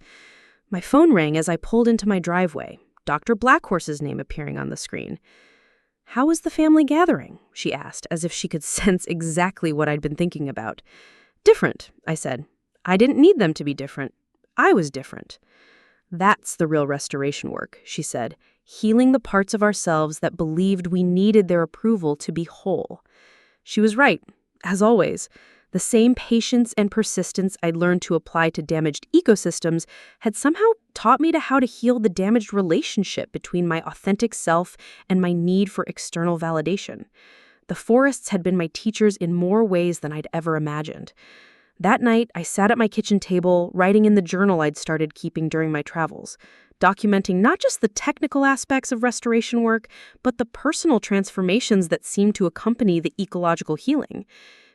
A: My phone rang as I pulled into my driveway, Dr. Blackhorse's name appearing on the screen.
B: "How was the family gathering?" she asked, as if she could sense exactly what I'd been thinking about. "Different," I said. "I didn't need them to be different. I was different." "That's the real restoration work," she said, "healing the parts of ourselves that believed we needed their approval to be whole." She was right, as always. The same patience and persistence I'd learned to apply to damaged ecosystems had somehow taught me how to heal the damaged relationship between my authentic self and my need for external validation. The forests had been my teachers in more ways than I'd ever imagined. That night, I sat at my kitchen table, writing in the journal I'd started keeping during my travels, documenting not just the technical aspects of restoration work, but the personal transformations that seemed to accompany the ecological healing.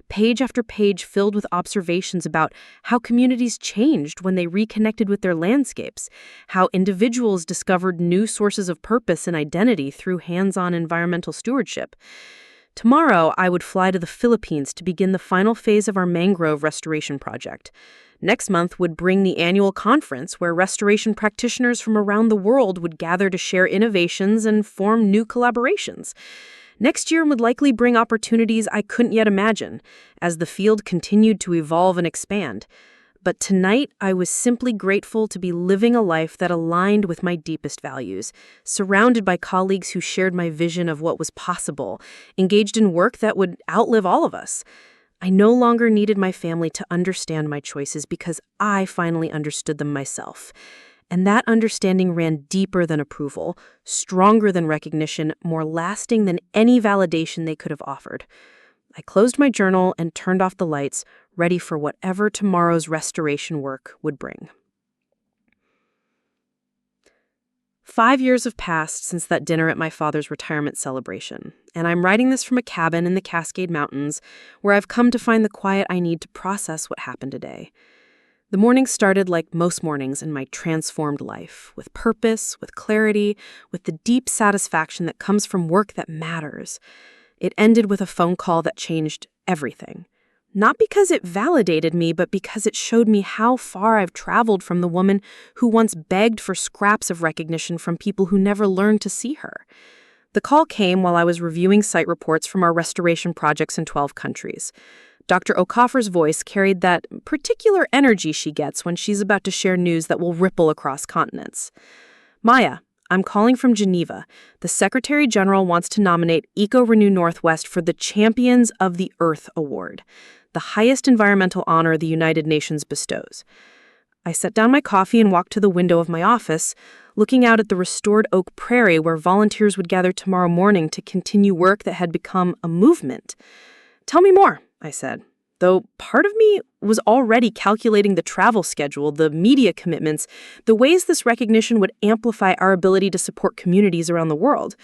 B: Page after page filled with observations about how communities changed when they reconnected with their landscapes, how individuals discovered new sources of purpose and identity through hands-on environmental stewardship. Tomorrow, I would fly to the Philippines to begin the final phase of our mangrove restoration project. Next month would bring the annual conference where restoration practitioners from around the world would gather to share innovations and form new collaborations. Next year would likely bring opportunities I couldn't yet imagine, as the field continued to evolve and expand. But tonight, I was simply grateful to be living a life that aligned with my deepest values, surrounded by colleagues who shared my vision of what was possible, engaged in work that would outlive all of us. I no longer needed my family to understand my choices because I finally understood them myself. And that understanding ran deeper than approval, stronger than recognition, more lasting than any validation they could have offered. I closed my journal and turned off the lights, ready for whatever tomorrow's restoration work would bring. 5 years have passed since that dinner at my father's retirement celebration, and I'm writing this from a cabin in the Cascade Mountains, where I've come to find the quiet I need to process what happened today. The morning started like most mornings in my transformed life, with purpose, with clarity, with the deep satisfaction that comes from work that matters. It ended with a phone call that changed everything. Not because it validated me, but because it showed me how far I've traveled from the woman who once begged for scraps of recognition from people who never learned to see her. The call came while I was reviewing site reports from our restoration projects in 12 countries. Dr. Okafor's voice carried that particular energy she gets when she's about to share news that will ripple across continents. "Maya, I'm calling from Geneva. The Secretary General wants to nominate Eco-Renew Northwest for the Champions of the Earth Award, the highest environmental honor the United Nations bestows." I set down my coffee and walked to the window of my office, looking out at the restored oak prairie where volunteers would gather tomorrow morning to continue work that had become a movement. "Tell me more," I said, though part of me was already calculating the travel schedule, the media commitments, the ways this recognition would amplify our ability to support communities around the world.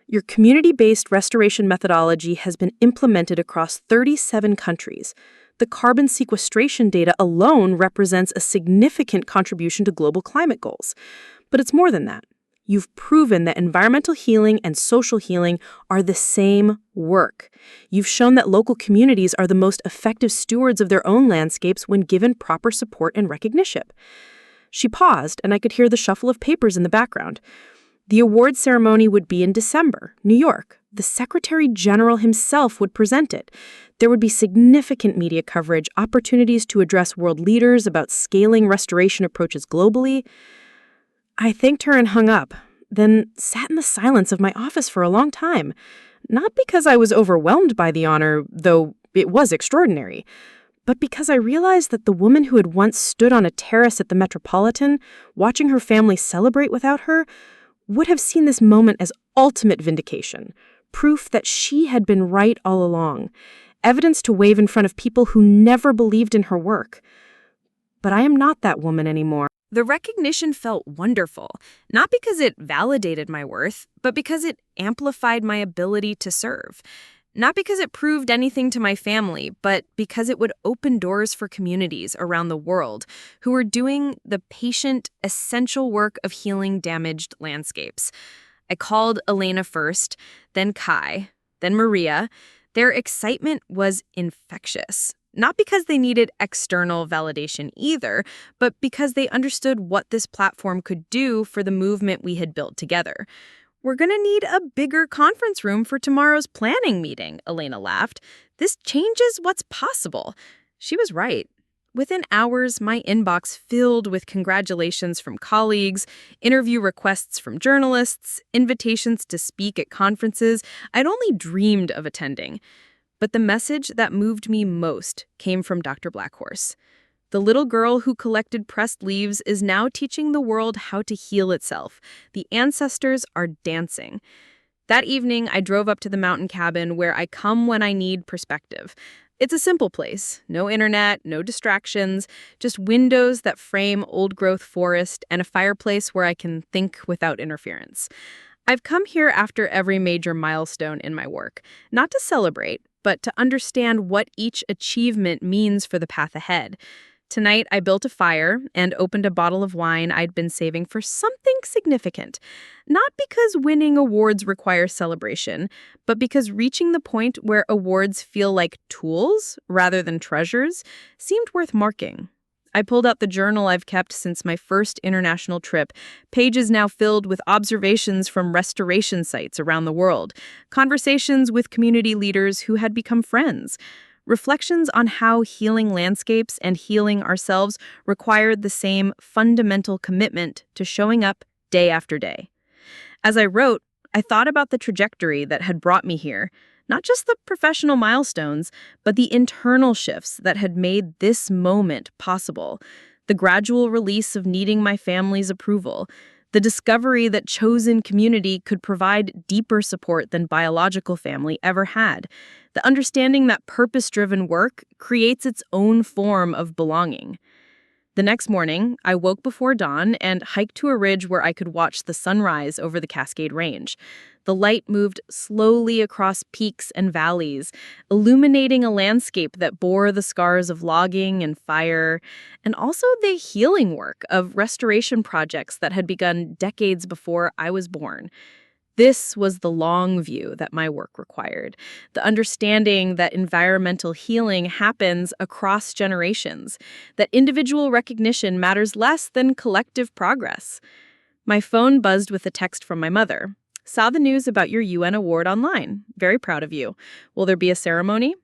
B: "Your community-based restoration methodology has been implemented across 37 countries. The carbon sequestration data alone represents a significant contribution to global climate goals. But it's more than that. You've proven that environmental healing and social healing are the same work. You've shown that local communities are the most effective stewards of their own landscapes when given proper support and recognition." She paused, and I could hear the shuffle of papers in the background. The award ceremony would be in December, New York. The Secretary General himself would present it. There would be significant media coverage, opportunities to address world leaders about scaling restoration approaches globally. I thanked her and hung up, then sat in the silence of my office for a long time. Not because I was overwhelmed by the honor, though it was extraordinary, but because I realized that the woman who had once stood on a terrace at the Metropolitan, watching her family celebrate without her, would have seen this moment as ultimate vindication, proof that she had been right all along, evidence to wave in front of people who never believed in her work. But I am not that woman anymore.
A: The recognition felt wonderful, not because it validated my worth, but because it amplified my ability to serve. Not because it proved anything to my family, but because it would open doors for communities around the world who were doing the patient, essential work of healing damaged landscapes. I called Elena first, then Kai, then Maria. Their excitement was infectious. Not because they needed external validation either, but because they understood what this platform could do for the movement we had built together.
C: We're going to need a bigger conference room for tomorrow's planning meeting, Elena laughed. This changes what's possible. She was right. Within hours, my inbox filled with congratulations from colleagues, interview requests from journalists, invitations to speak at conferences I'd only dreamed of attending. But the message that moved me most came from Dr. Blackhorse. The little girl who collected pressed leaves is now teaching the world how to heal itself. The ancestors are dancing. That evening, I drove up to the mountain cabin where I come when I need perspective. It's a simple place. No internet, no distractions, just windows that frame old-growth forest and a fireplace where I can think without interference. I've come here after every major milestone in my work, not to celebrate, but to understand what each achievement means for the path ahead. Tonight, I built a fire and opened a bottle of wine I'd been saving for something significant. Not because winning awards requires celebration, but because reaching the point where awards feel like tools rather than treasures seemed worth marking. I pulled out the journal I've kept since my first international trip, pages now filled with observations from restoration sites around the world, conversations with community leaders who had become friends, reflections on how healing landscapes and healing ourselves required the same fundamental commitment to showing up day after day. As I wrote, I thought about the trajectory that had brought me here, not just the professional milestones, but the internal shifts that had made this moment possible. The gradual release of needing my family's approval, the discovery that chosen community could provide deeper support than biological family ever had, the understanding that purpose-driven work creates its own form of belonging. The next morning, I woke before dawn and hiked to a ridge where I could watch the sunrise over the Cascade Range. The light moved slowly across peaks and valleys, illuminating a landscape that bore the scars of logging and fire, and also the healing work of restoration projects that had begun decades before I was born. This was the long view that my work required, the understanding that environmental healing happens across generations, that individual recognition matters less than collective progress. My phone buzzed with a text from my mother. Saw the news about your UN award online. Very proud of you. Will there be a ceremony?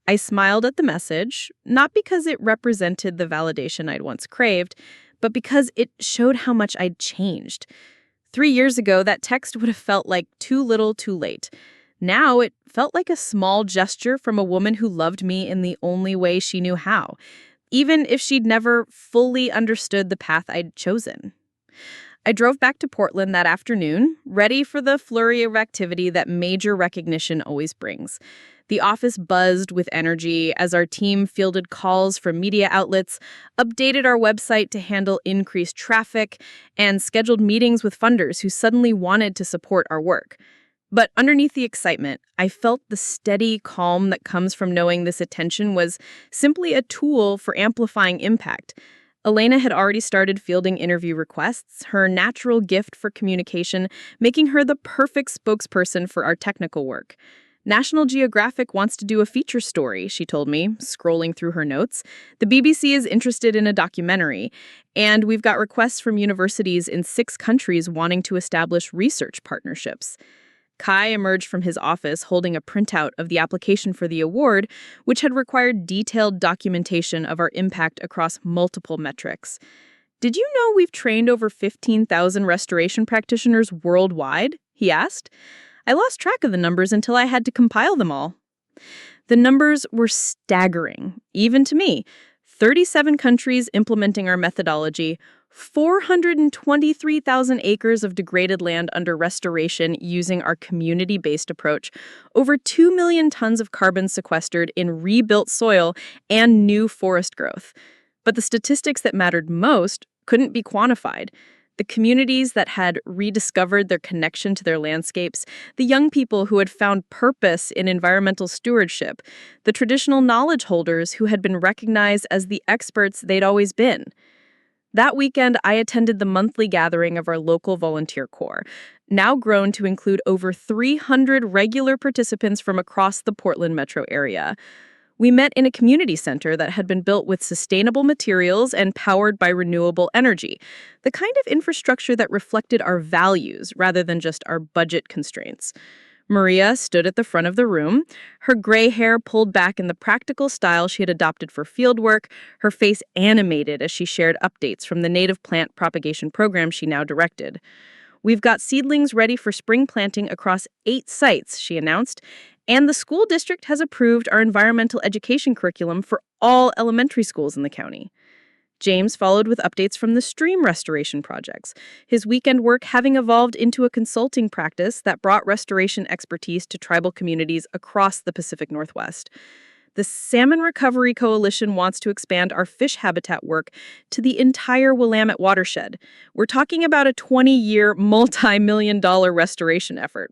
C: I smiled at the message, not because it represented the validation I'd once craved, but because it showed how much I'd changed. 3 years ago, that text would have felt like too little, too late. Now it felt like a small gesture from a woman who loved me in the only way she knew how, even if she'd never fully understood the path I'd chosen. I drove back to Portland that afternoon, ready for the flurry of activity that major recognition always brings. The office buzzed with energy as our team fielded calls from media outlets, updated our website to handle increased traffic, and scheduled meetings with funders who suddenly wanted to support our work. But underneath the excitement, I felt the steady calm that comes from knowing this attention was simply a tool for amplifying impact. Elena had already started fielding interview requests, her natural gift for communication making her the perfect spokesperson for our technical work. National Geographic wants to do a feature story, she told me, scrolling through her notes. The BBC is interested in a documentary, and we've got requests from universities in 6 countries wanting to establish research partnerships. Kai emerged from his office holding a printout of the application for the award, which had required detailed documentation of our impact across multiple metrics. Did you know we've trained over 15,000 restoration practitioners worldwide? He asked. I lost track of the numbers until I had to compile them all. The numbers were staggering, even to me. 37 countries implementing our methodology, 423,000 acres of degraded land under restoration using our community-based approach, over 2 million tons of carbon sequestered in rebuilt soil and new forest growth. But the statistics that mattered most couldn't be quantified. The communities that had rediscovered their connection to their landscapes, the young people who had found purpose in environmental stewardship, the traditional knowledge holders who had been recognized as the experts they'd always been. That weekend, I attended the monthly gathering of our local volunteer corps, now grown to include over 300 regular participants from across the Portland metro area.
B: We met in a community center that had been built with sustainable materials and powered by renewable energy, the kind of infrastructure that reflected our values rather than just our budget constraints. Maria stood at the front of the room, her gray hair pulled back in the practical style she had adopted for fieldwork, her face animated as she shared updates from the native plant propagation program she now directed. "We've got seedlings ready for spring planting across 8 sites," she announced, "and the school district has approved our environmental education curriculum for all elementary schools in the county." James followed with updates from the stream restoration projects, his weekend work having evolved into a consulting practice that brought restoration expertise to tribal communities across the Pacific Northwest. The Salmon Recovery Coalition wants to expand our fish habitat work to the entire Willamette watershed. We're talking about a 20-year, multi-million-dollar restoration effort.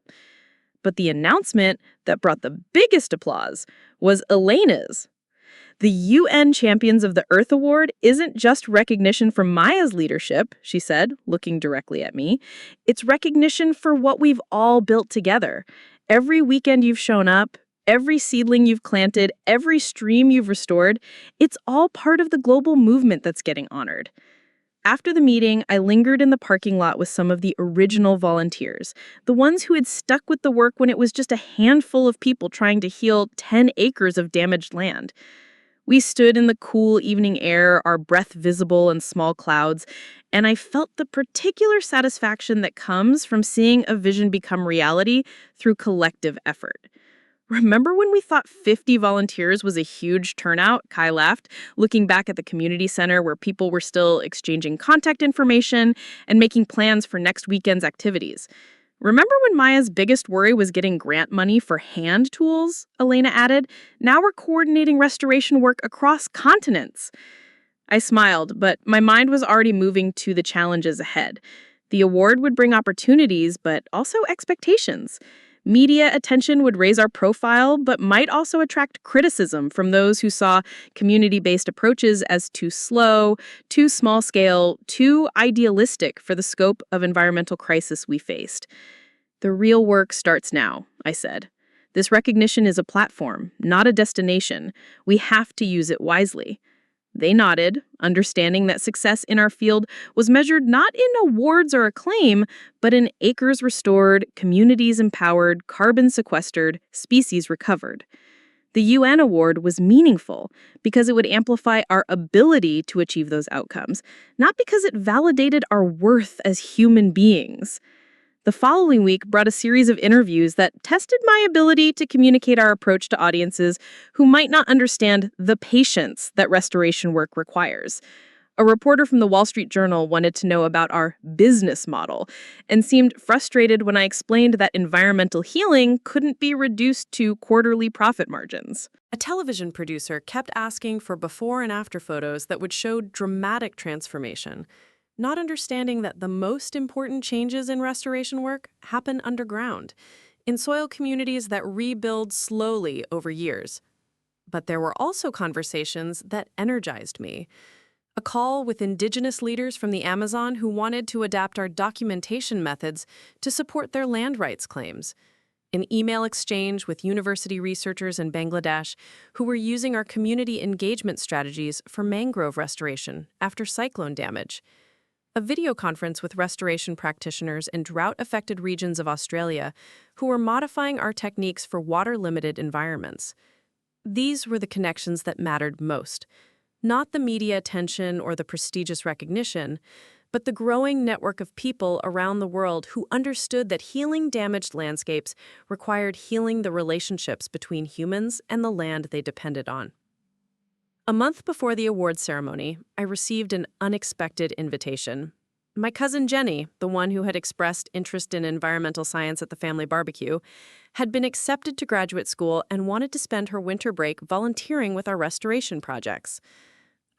B: But the announcement that brought the biggest applause was Elena's. The UN Champions of the Earth Award isn't just recognition for Maya's leadership, she said, looking directly at me. It's recognition for what we've all built together. Every weekend you've shown up, every seedling you've planted, every stream you've restored, it's all part of the global movement that's getting honored. After the meeting, I lingered in the parking lot with some of the original volunteers, the ones who had stuck with the work when it was just a handful of people trying to heal 10 acres of damaged land. We stood in the cool evening air, our breath visible in small clouds, and I felt the particular satisfaction that comes from seeing a vision become reality through collective effort. "Remember when we thought 50 volunteers was a huge turnout?" Kai laughed, looking back at the community center where people were still exchanging contact information and making plans for next weekend's activities. "Remember when Maya's biggest worry was getting grant money for hand tools?" Elena added. "Now we're coordinating restoration work across continents." I smiled, but my mind was already moving to the challenges ahead. The award would bring opportunities, but also expectations. Media attention would raise our profile, but might also attract criticism from those who saw community-based approaches as too slow, too small-scale, too idealistic for the scope of environmental crisis we faced. "The real work starts now," I said. "This recognition is a platform, not a destination. We have to use it wisely." They nodded, understanding that success in our field was measured not in awards or acclaim, but in acres restored, communities empowered, carbon sequestered, species recovered. The UN award was meaningful because it would amplify our ability to achieve those outcomes, not because it validated our worth as human beings. The following week brought a series of interviews that tested my ability to communicate our approach to audiences who might not understand the patience that restoration work requires. A reporter from the Wall Street Journal wanted to know about our business model and seemed frustrated when I explained that environmental healing couldn't be reduced to quarterly profit margins.
A: A television producer kept asking for before and after photos that would show dramatic transformation, not understanding that the most important changes in restoration work happen underground, in soil communities that rebuild slowly over years. But there were also conversations that energized me. A call with indigenous leaders from the Amazon who wanted to adapt our documentation methods to support their land rights claims. An email exchange with university researchers in Bangladesh who were using our community engagement strategies for mangrove restoration after cyclone damage. A video conference with restoration practitioners in drought-affected regions of Australia who were modifying our techniques for water-limited environments. These were the connections that mattered most, not the media attention or the prestigious recognition, but the growing network of people around the world who understood that healing damaged landscapes required healing the relationships between humans and the land they depended on. A month before the awards ceremony, I received an unexpected invitation. My cousin Jenny, the one who had expressed interest in environmental science at the family barbecue, had been accepted to graduate school and wanted to spend her winter break volunteering with our restoration projects.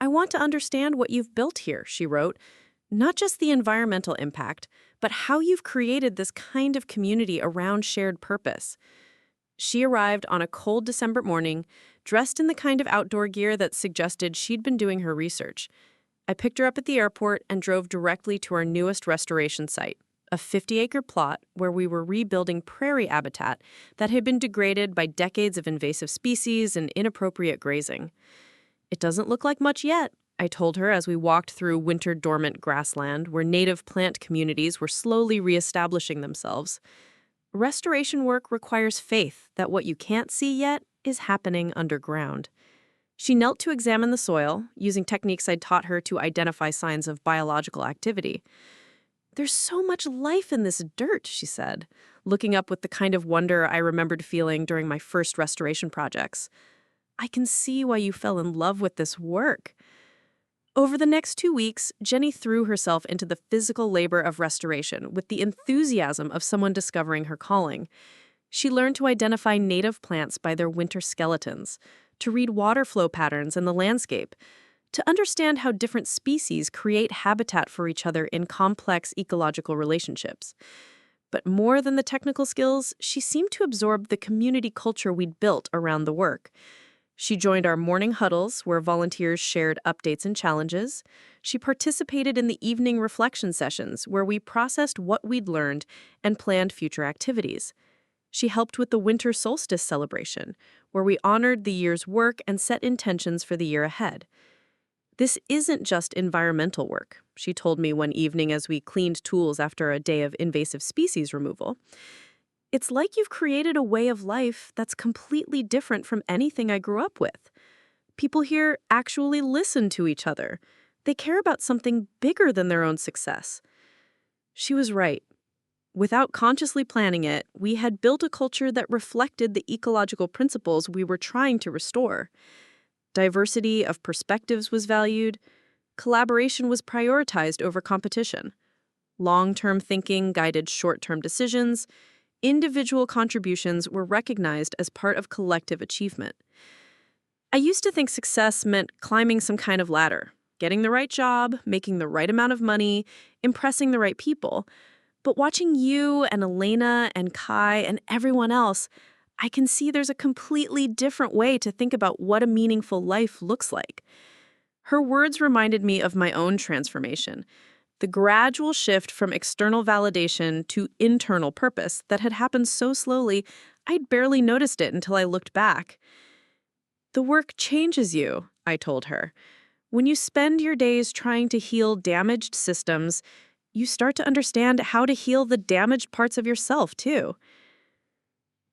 A: "I want to understand what you've built here," she wrote, "not just the environmental impact, but how you've created this kind of community around shared purpose." She arrived on a cold December morning, dressed in the kind of outdoor gear that suggested she'd been doing her research. I picked her up at the airport and drove directly to our newest restoration site,
B: a 50-acre plot where we were rebuilding prairie habitat that had been degraded by decades of invasive species and inappropriate grazing. "It doesn't look like much yet," I told her as we walked through winter-dormant grassland where native plant communities were slowly reestablishing themselves. Restoration work requires faith that what you can't see yet is happening underground. She knelt to examine the soil, using techniques I'd taught her to identify signs of biological activity. "There's so much life in this dirt," she said, looking up with the kind of wonder I remembered feeling during my first restoration projects. "I can see why you fell in love with this work." Over the next 2 weeks, Jenny threw herself into the physical labor of restoration with the enthusiasm of someone discovering her calling. She learned to identify native plants by their winter skeletons, to read water flow patterns in the landscape, to understand how different species create habitat for each other in complex ecological relationships. But more than the technical skills, she seemed to absorb the community culture we'd built around the work. She joined our morning huddles, where volunteers shared updates and challenges. She participated in the evening reflection sessions, where we processed what we'd learned and planned future activities. She helped with the winter solstice celebration, where we honored the year's work and set intentions for the year ahead. "This isn't just environmental work," she told me one evening as we cleaned tools after a day of invasive species removal. "It's like you've created a way of life that's completely different from anything I grew up with. People here actually listen to each other. They care about something bigger than their own success." She was right. Without consciously planning it, we had built a culture that reflected the ecological principles we were trying to restore. Diversity of perspectives was valued. Collaboration was prioritized over competition. Long-term thinking guided short-term decisions. Individual contributions were recognized as part of collective achievement. I used to think success meant climbing some kind of ladder, getting the right job, making the right amount of money, impressing the right people. But watching you and Elena and Kai and everyone else, I can see there's a completely different way to think about what a meaningful life looks like. Her words reminded me of my own transformation, the gradual shift from external validation to internal purpose that had happened so slowly, I'd barely noticed it until I looked back. "The work changes you," I told her. "When you spend your days trying to heal damaged systems, you start to understand how to heal the damaged parts of yourself, too."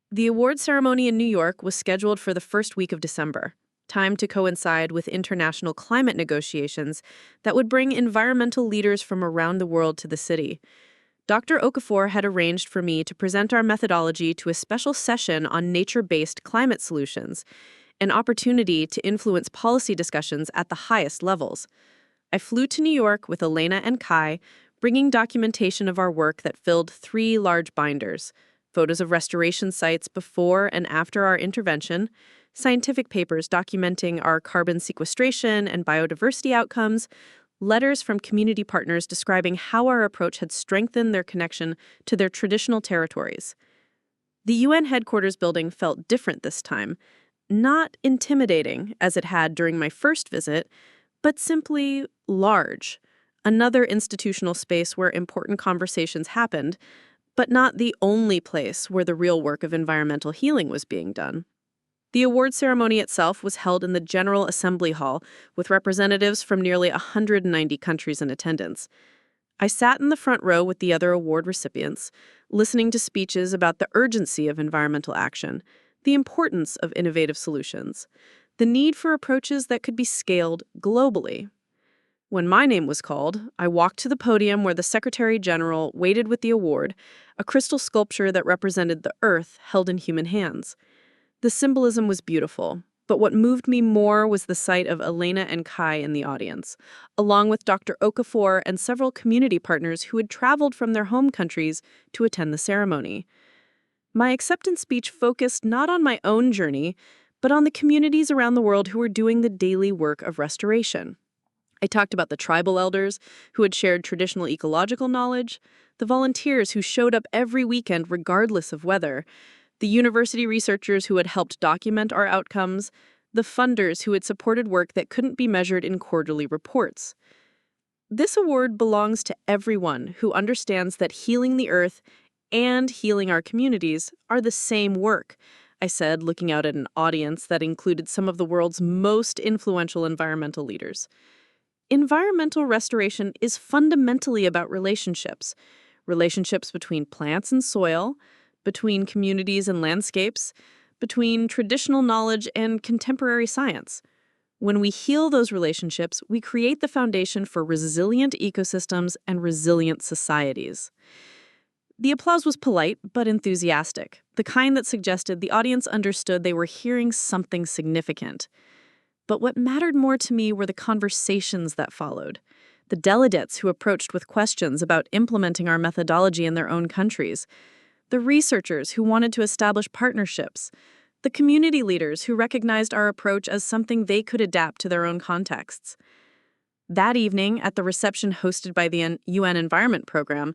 B: The award ceremony in New York was scheduled for the first week of December, timed to coincide with international climate negotiations that would bring environmental leaders from around the world to the city. Dr. Okafor had arranged for me to present our methodology to a special session on nature-based climate solutions, an opportunity to influence policy discussions at the highest levels. I flew to New York with Elena and Kai, bringing documentation of our work that filled 3 large binders: photos of restoration sites before and after our intervention, scientific papers documenting our carbon sequestration and biodiversity outcomes, letters from community partners describing how our approach had strengthened their connection to their traditional territories. The UN headquarters building felt different this time, not intimidating as it had during my first visit, but simply large. Another institutional space where important conversations happened, but not the only place where the real work of environmental healing was being done. The award ceremony itself was held in the General Assembly Hall with representatives from nearly 190 countries in attendance. I sat in the front row with the other award recipients, listening to speeches about the urgency of environmental action, the importance of innovative solutions, the need for approaches that could be scaled globally. When my name was called, I walked to the podium where the Secretary General waited with the award, a crystal sculpture that represented the Earth held in human hands. The symbolism was beautiful, but what moved me more was the sight of Elena and Kai in the audience, along with Dr. Okafor and several community partners who had traveled from their home countries to attend the ceremony. My acceptance speech focused not on my own journey, but on the communities around the world who were doing the daily work of restoration. I talked about the tribal elders who had shared traditional ecological knowledge, the volunteers who showed up every weekend regardless of weather, the university researchers who had helped document our outcomes, the funders who had supported work that couldn't be measured in quarterly reports. This award belongs to everyone who understands that healing the earth and healing our communities are the same work, I said, looking out at an audience that included some of the world's most influential environmental leaders. Environmental restoration is fundamentally about relationships. Relationships between plants and soil, between communities and landscapes, between traditional knowledge and contemporary science. When we heal those relationships, we create the foundation for resilient ecosystems and resilient societies. The applause was polite but enthusiastic, the kind that suggested the audience understood they were hearing something significant. But what mattered more to me were the conversations that followed. The delegates who approached with questions about implementing our methodology in their own countries. The researchers who wanted to establish partnerships. The community leaders who recognized our approach as something they could adapt to their own contexts. That evening, at the reception hosted by the UN Environment Program,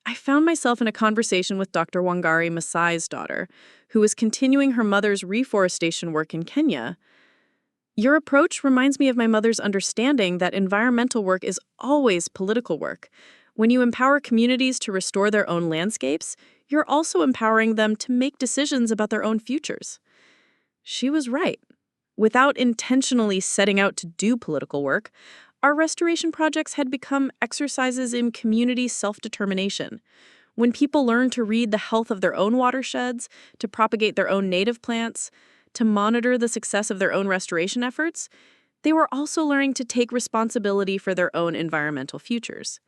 B: I found myself in a conversation with Dr. Wangari Maathai's daughter, who was continuing her mother's reforestation work in Kenya. Your approach reminds me of my mother's understanding that environmental work is always political work. When you empower communities to restore their own landscapes, you're also empowering them to make decisions about their own futures. She was right. Without intentionally setting out to do political work, our restoration projects had become exercises in community self-determination. When people learned to read the health of their own watersheds, to propagate their own native plants, to monitor the success of their own restoration efforts, they were also learning to take responsibility for their own environmental futures.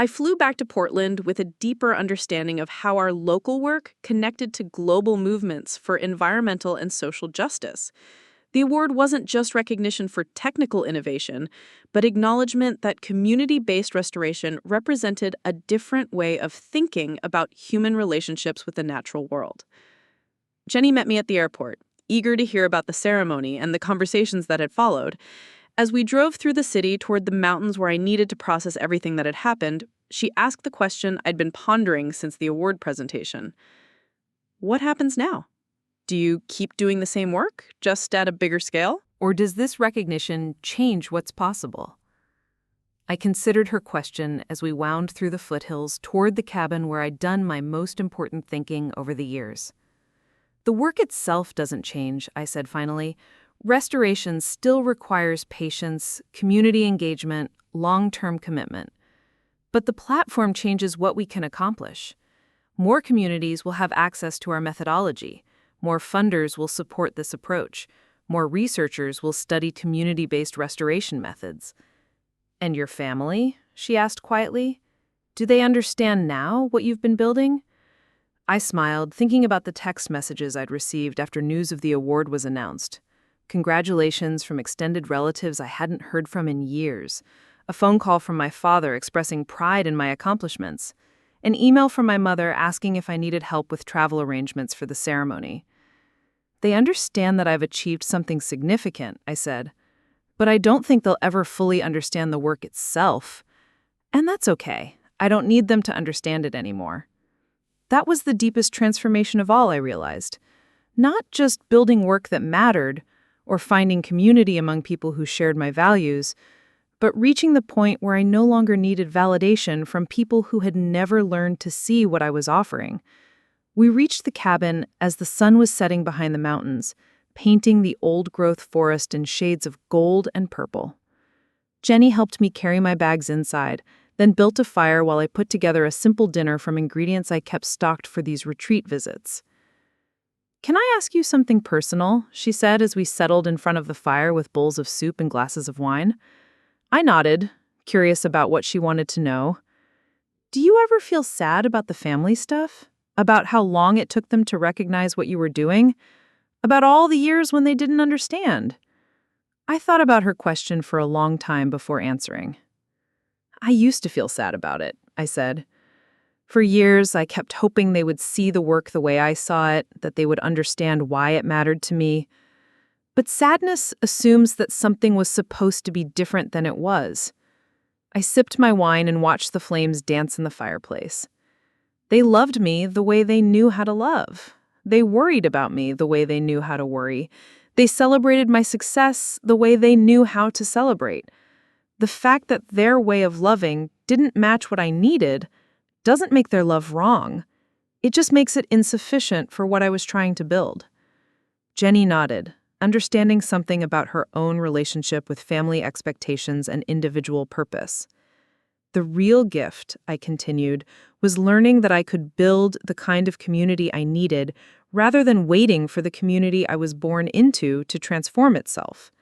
B: I flew back to Portland with a deeper understanding of how our local work connected to global movements for environmental and social justice. The award wasn't just recognition for technical innovation, but acknowledgement that community-based restoration represented a different way of thinking about human relationships with the natural world. Jenny met me at the airport, eager to hear about the ceremony and the conversations that had followed. As we drove through the city toward the mountains where I needed to process everything that had happened, she asked the question I'd been pondering since the award presentation. What happens now? Do you keep doing the same work, just at a bigger scale?
A: Or does this recognition change what's possible? I considered her question as we wound through the foothills toward the cabin where I'd done my most important thinking over the years. The work itself doesn't change, I said finally. Restoration still requires patience, community engagement, long-term commitment. But the platform changes what we can accomplish. More communities will have access to our methodology. More funders will support this approach. More researchers will study community-based restoration methods. And your family? She asked quietly. Do they understand now what you've been building? I smiled, thinking about the text messages I'd received after news of the award was announced. Congratulations from extended relatives I hadn't heard from in years. A phone call from my father expressing pride in my accomplishments. An email from my mother asking if I needed help with travel arrangements for the ceremony. They understand that I've achieved something significant, I said. But I don't think they'll ever fully understand the work itself. And that's okay. I don't need them to understand it anymore. That was the deepest transformation of all, I realized. Not just building work that mattered, or finding community among people who shared my values, but reaching the point where I no longer needed validation from people who had never learned to see what I was offering. We reached the cabin as the sun was setting behind the mountains, painting the old-growth forest in shades of gold and purple. Jenny helped me carry my bags inside, then built a fire while I put together a simple dinner from ingredients I kept stocked for these retreat visits. Can I ask you something personal? She said as we settled in front of the fire with bowls of soup and glasses of wine. I nodded, curious about what she wanted to know. Do you ever feel sad about the family stuff? About how long it took them to recognize what you were doing? About all the years when they didn't understand? I thought about her question for a long time before answering. I used to feel sad about it, I said. For years, I kept hoping they would see the work the way I saw it, that they would understand why it mattered to me. But sadness assumes that something was supposed to be different than it was. I sipped my wine and watched the flames dance in the fireplace. They loved me the way they knew how to love. They worried about me the way they knew how to worry. They celebrated my success the way they knew how to celebrate.
B: The fact that their way of loving didn't match what I needed doesn't make their love wrong. It just makes it insufficient for what I was trying to build. Jenny nodded, understanding something about her own relationship with family expectations and individual purpose. The real gift, I continued, was learning that I could build the kind of community I needed rather than waiting for the community I was born into to transform itself.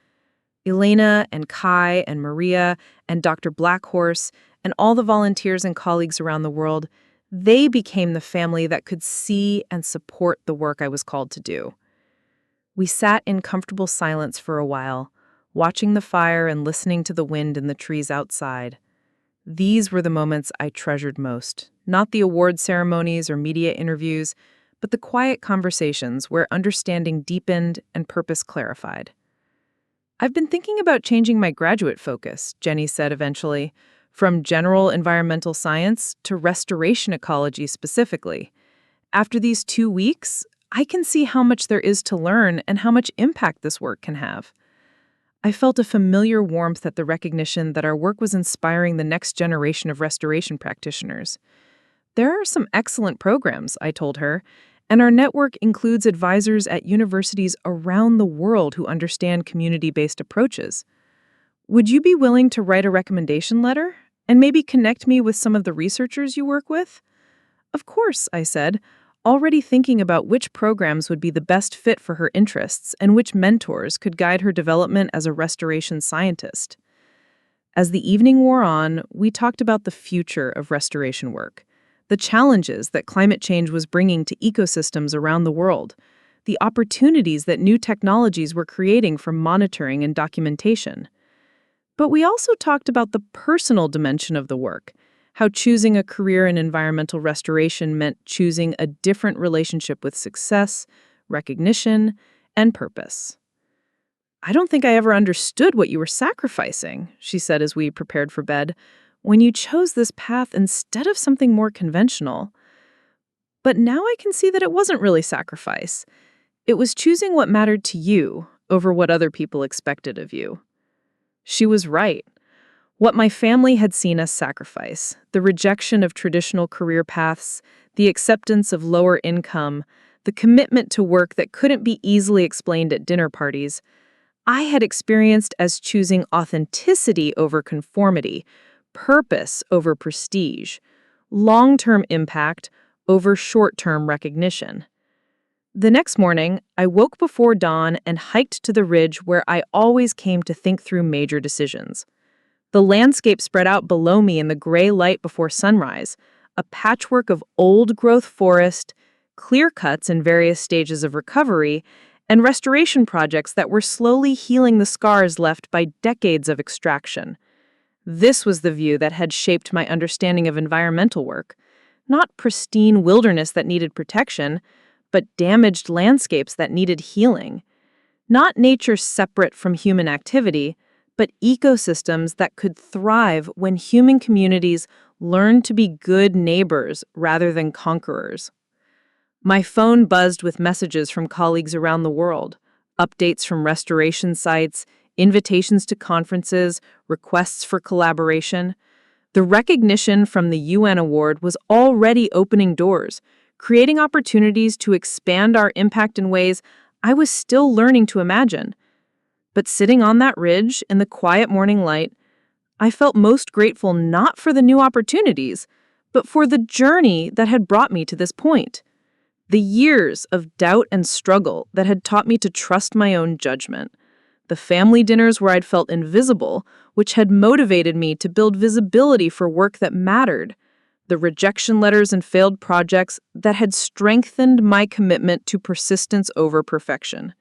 B: Elena and Kai and Maria and Dr. Blackhorse and all the volunteers and colleagues around the world, they became the family that could see and support the work I was called to do. We sat in comfortable silence for a while, watching the fire and listening to the wind in the trees outside. These were the moments I treasured most, not the award ceremonies or media interviews, but the quiet conversations where understanding deepened and purpose clarified. "I've been thinking about changing my graduate focus," Jenny said eventually, "from general environmental science to restoration ecology specifically. After these 2 weeks, I can see how much there is to learn and how much impact this work can have." I felt a familiar warmth at the recognition that our work was inspiring the next generation of restoration practitioners. "There are some excellent programs," I told her, "and our network includes advisors at universities around the world who understand community-based approaches. Would you be willing to write a recommendation letter and maybe connect me with some of the researchers you work with?" "Of course," I said, already thinking about which programs would be the best fit for her interests and which mentors could guide her development as a restoration scientist. As the evening wore on, we talked about the future of restoration work, the challenges that climate change was bringing to ecosystems around the world, the opportunities that new technologies were creating for monitoring and documentation. But we also talked about the personal dimension of the work, how choosing a career in environmental restoration meant choosing a different relationship with success, recognition, and purpose. "I don't think I ever understood what you were sacrificing," she said as we prepared for bed, "when you chose this path instead of something more conventional. But now I can see that it wasn't really sacrifice. It was choosing what mattered to you over what other people expected of you." She was right. What my family had seen as sacrifice, the rejection of traditional career paths, the acceptance of lower income, the commitment to work that couldn't be easily explained at dinner parties, I had experienced as choosing authenticity over conformity, purpose over prestige, long-term impact over short-term recognition. The next morning, I woke before dawn and hiked to the ridge where I always came to think through major decisions. The landscape spread out below me in the gray light before sunrise, a patchwork of old-growth forest, clear cuts in various stages of recovery, and restoration projects that were slowly healing the scars left by decades of extraction. This was the view that had shaped my understanding of environmental work, not pristine wilderness that needed protection, but damaged landscapes that needed healing. Not nature separate from human activity, but ecosystems that could thrive when human communities learn to be good neighbors rather than conquerors. My phone buzzed with messages from colleagues around the world, updates from restoration sites, invitations to conferences, requests for collaboration. The recognition from the UN award was already opening doors, creating opportunities to expand our impact in ways I was still learning to imagine. But sitting on that ridge in the quiet morning light, I felt most grateful not for the new opportunities, but for the journey that had brought me to this point. The years of doubt and struggle that had taught me to trust my own judgment. The family dinners where I'd felt invisible, which had motivated me to build visibility for work that mattered. The rejection letters and failed projects that had strengthened my commitment to persistence over perfection.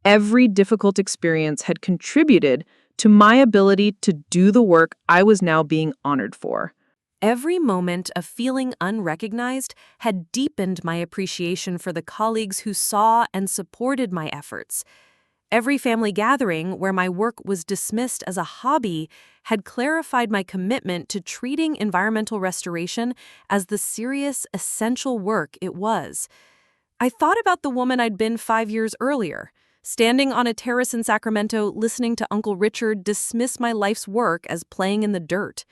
B: Every difficult experience had contributed to my ability to do the work I was now being honored for.
A: Every moment of feeling unrecognized had deepened my appreciation for the colleagues who saw and supported my efforts. Every family gathering where my work was dismissed as a hobby had clarified my commitment to treating environmental restoration as the serious, essential work it was. I thought about the woman I'd been 5 years earlier, standing on a terrace in Sacramento listening to Uncle Richard dismiss my life's work as playing in the dirt.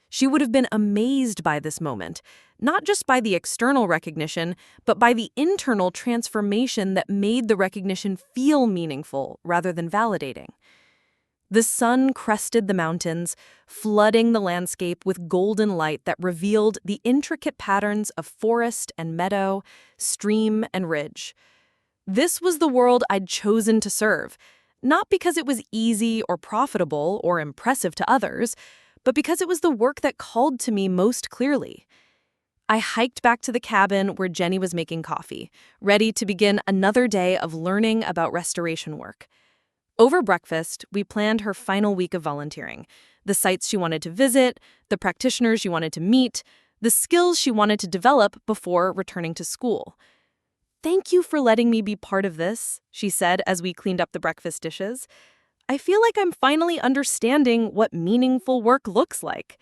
A: She would have been amazed by this moment, not just by the external recognition, but by the internal transformation that made the recognition feel meaningful rather than validating. The sun crested the mountains, flooding the landscape with golden light that revealed the intricate patterns of forest and meadow, stream and ridge. This was the world I'd chosen to serve, not because it was easy or profitable or impressive to others, but because it was the work that called to me most clearly. I hiked back to the cabin where Jenny was making coffee, ready to begin another day of learning about restoration work. Over breakfast, we planned her final week of volunteering, the sites she wanted to visit, the practitioners she wanted to meet, the skills she wanted to develop before returning to school. "Thank you for letting me be part of this," she said as we cleaned up the breakfast dishes. "I feel like I'm finally understanding what meaningful work looks like."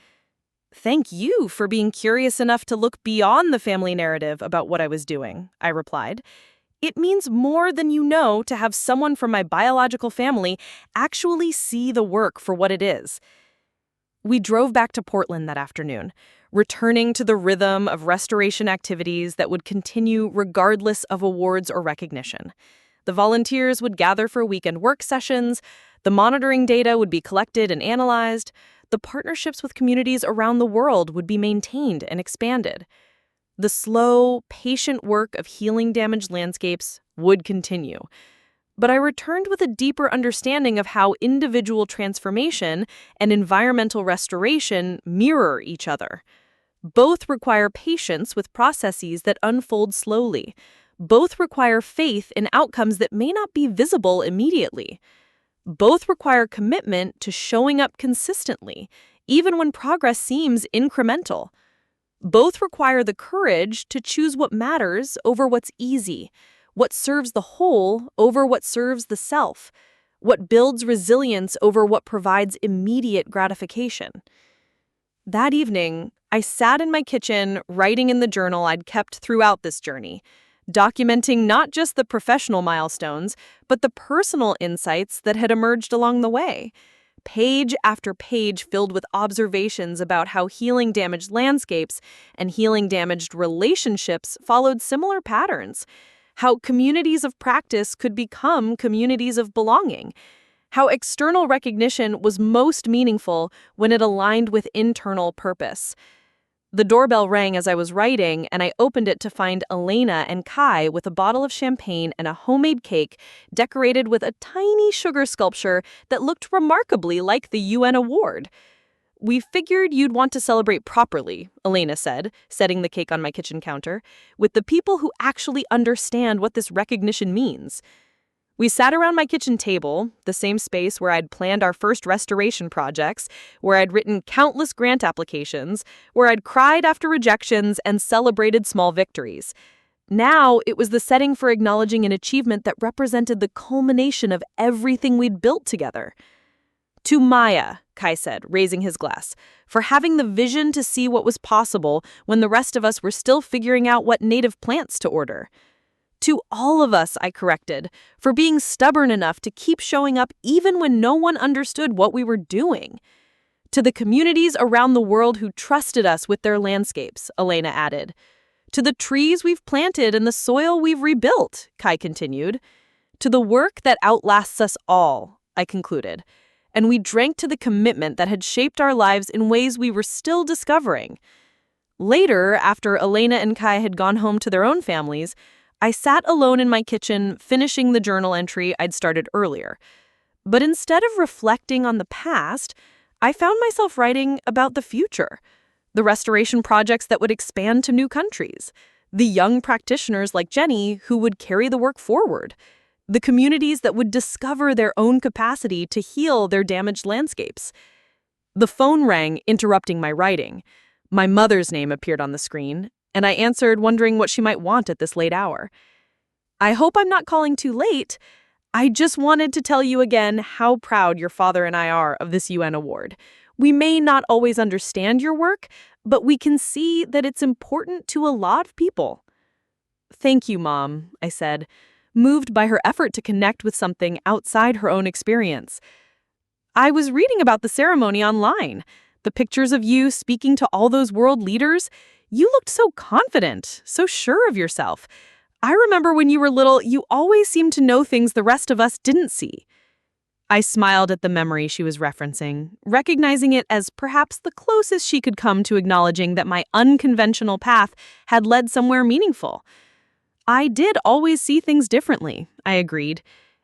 A: "Thank you for being curious enough to look beyond the family narrative about what I was doing," I replied. "It means more than you know to have someone from my biological family actually see the work for what it is." We drove back to Portland that afternoon, returning to the rhythm of restoration activities that would continue regardless of awards or recognition. The volunteers would gather for weekend work sessions, the monitoring data would be collected and analyzed, the partnerships with communities around the world would be maintained and expanded. The slow, patient work of healing damaged landscapes would continue. But I returned with a deeper understanding of how individual transformation and environmental restoration mirror each other. Both require patience with processes that unfold slowly. Both require faith in outcomes that may not be visible immediately. Both require commitment to showing up consistently, even when progress seems incremental. Both require the courage to choose what matters over what's easy, what serves the whole over what serves the self, what builds resilience over what provides immediate gratification. That evening, I sat in my kitchen writing in the journal I'd kept throughout this journey, documenting not just the professional milestones, but the personal insights that had emerged along the way. Page after page filled with observations about how healing damaged landscapes and healing damaged relationships followed similar patterns, how communities of practice could become communities of belonging, how external recognition was most meaningful when it aligned with internal purpose. The doorbell rang as I was writing, and I opened it to find Elena and Kai with a bottle of champagne and a homemade cake decorated with a tiny sugar sculpture that looked remarkably like the UN award. "We figured you'd want to celebrate properly," Elena said, setting the cake on my kitchen counter, "with the people who actually understand what this recognition means." We sat around my kitchen table, the same space where I'd planned our first restoration projects, where I'd written countless grant applications, where I'd cried after rejections and celebrated small victories. Now it was the setting for acknowledging an achievement that represented the culmination of everything we'd built together. "To Maya," Kai said, raising his glass, "for having the vision to see what was possible when the rest of us were still figuring out what native plants to order." "To all of us," I corrected, "for being stubborn enough to keep showing up even when no one understood what we were doing." "To the communities around the world who trusted us with their landscapes," Elena added. "To the trees we've planted and the soil we've rebuilt," Kai continued. "To the work that outlasts us all," I concluded. And we drank to the commitment that had shaped our lives in ways we were still discovering. Later, after Elena and Kai had gone home to their own families, I sat alone in my kitchen, finishing the journal entry I'd started earlier. But instead of reflecting on the past, I found myself writing about the future. The restoration projects that would expand to new countries. The young practitioners like Jenny who would carry the work forward. The communities that would discover their own capacity to heal their damaged landscapes. The phone rang, interrupting my writing. My mother's name appeared on the screen, and I answered, wondering what she might want at this late hour. "I hope I'm not calling too late. I just wanted to tell you again how proud your father and I are of this UN award. We may not always understand your work, but we can see that it's important to a lot of people." "Thank you, Mom," I said.
B: moved by her effort to connect with something outside her own experience. I was reading about the ceremony online. The pictures of you speaking to all those world leaders. You looked so confident, so sure of yourself. I remember when you were little, you always seemed to know things the rest of us didn't see. I smiled at the memory she was referencing, recognizing it as perhaps the closest she could come to acknowledging that my unconventional path had led somewhere meaningful. I did always see things differently, I agreed.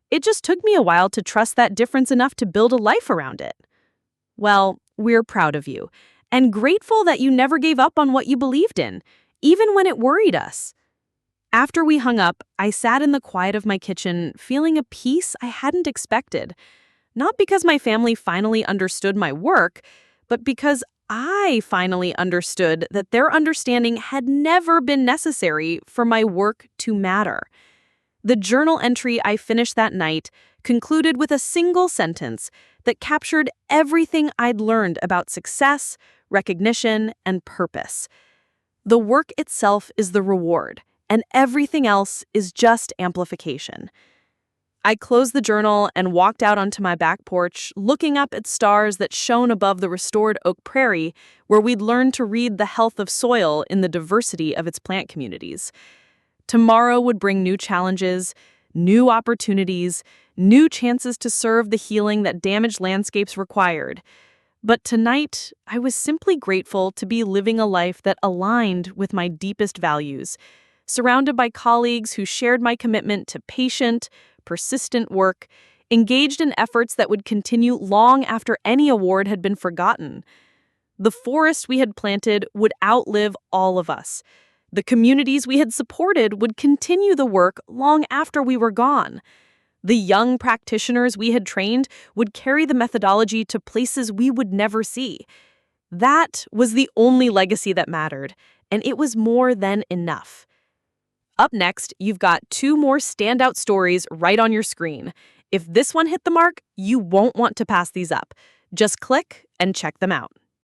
B: It just took me a while to trust that difference enough to build a life around it. Well, we're proud of you, and grateful that you never gave up on what you believed in, even when it worried us. After we hung up, I sat in the quiet of my kitchen, feeling a peace I hadn't expected. Not because my family finally understood my work, but because I finally understood that their understanding had never been necessary for my work to matter. The journal entry I finished that night concluded with a single sentence that captured everything I'd learned about success, recognition, and purpose. The work itself is the reward, and everything else is just amplification. I closed the journal and walked out onto my back porch, looking up at stars that shone above the restored oak prairie, where we'd learned to read the health of soil in the diversity of its plant communities. Tomorrow would bring new challenges, new opportunities, new chances to serve the healing that damaged landscapes required. But tonight, I was simply grateful to be living a life that aligned with my deepest values, surrounded by colleagues who shared my commitment to patient, persistent work, engaged in efforts that would continue long after any award had been forgotten. The forest we had planted would outlive all of us. The communities we had supported would continue the work long after we were gone. The young practitioners we had trained would carry the methodology to places we would never see. That was the only legacy that mattered, and it was more than enough. Up next, you've got 2 more standout stories right on your screen. If this one hit the mark, you won't want to pass these up. Just click and check them out.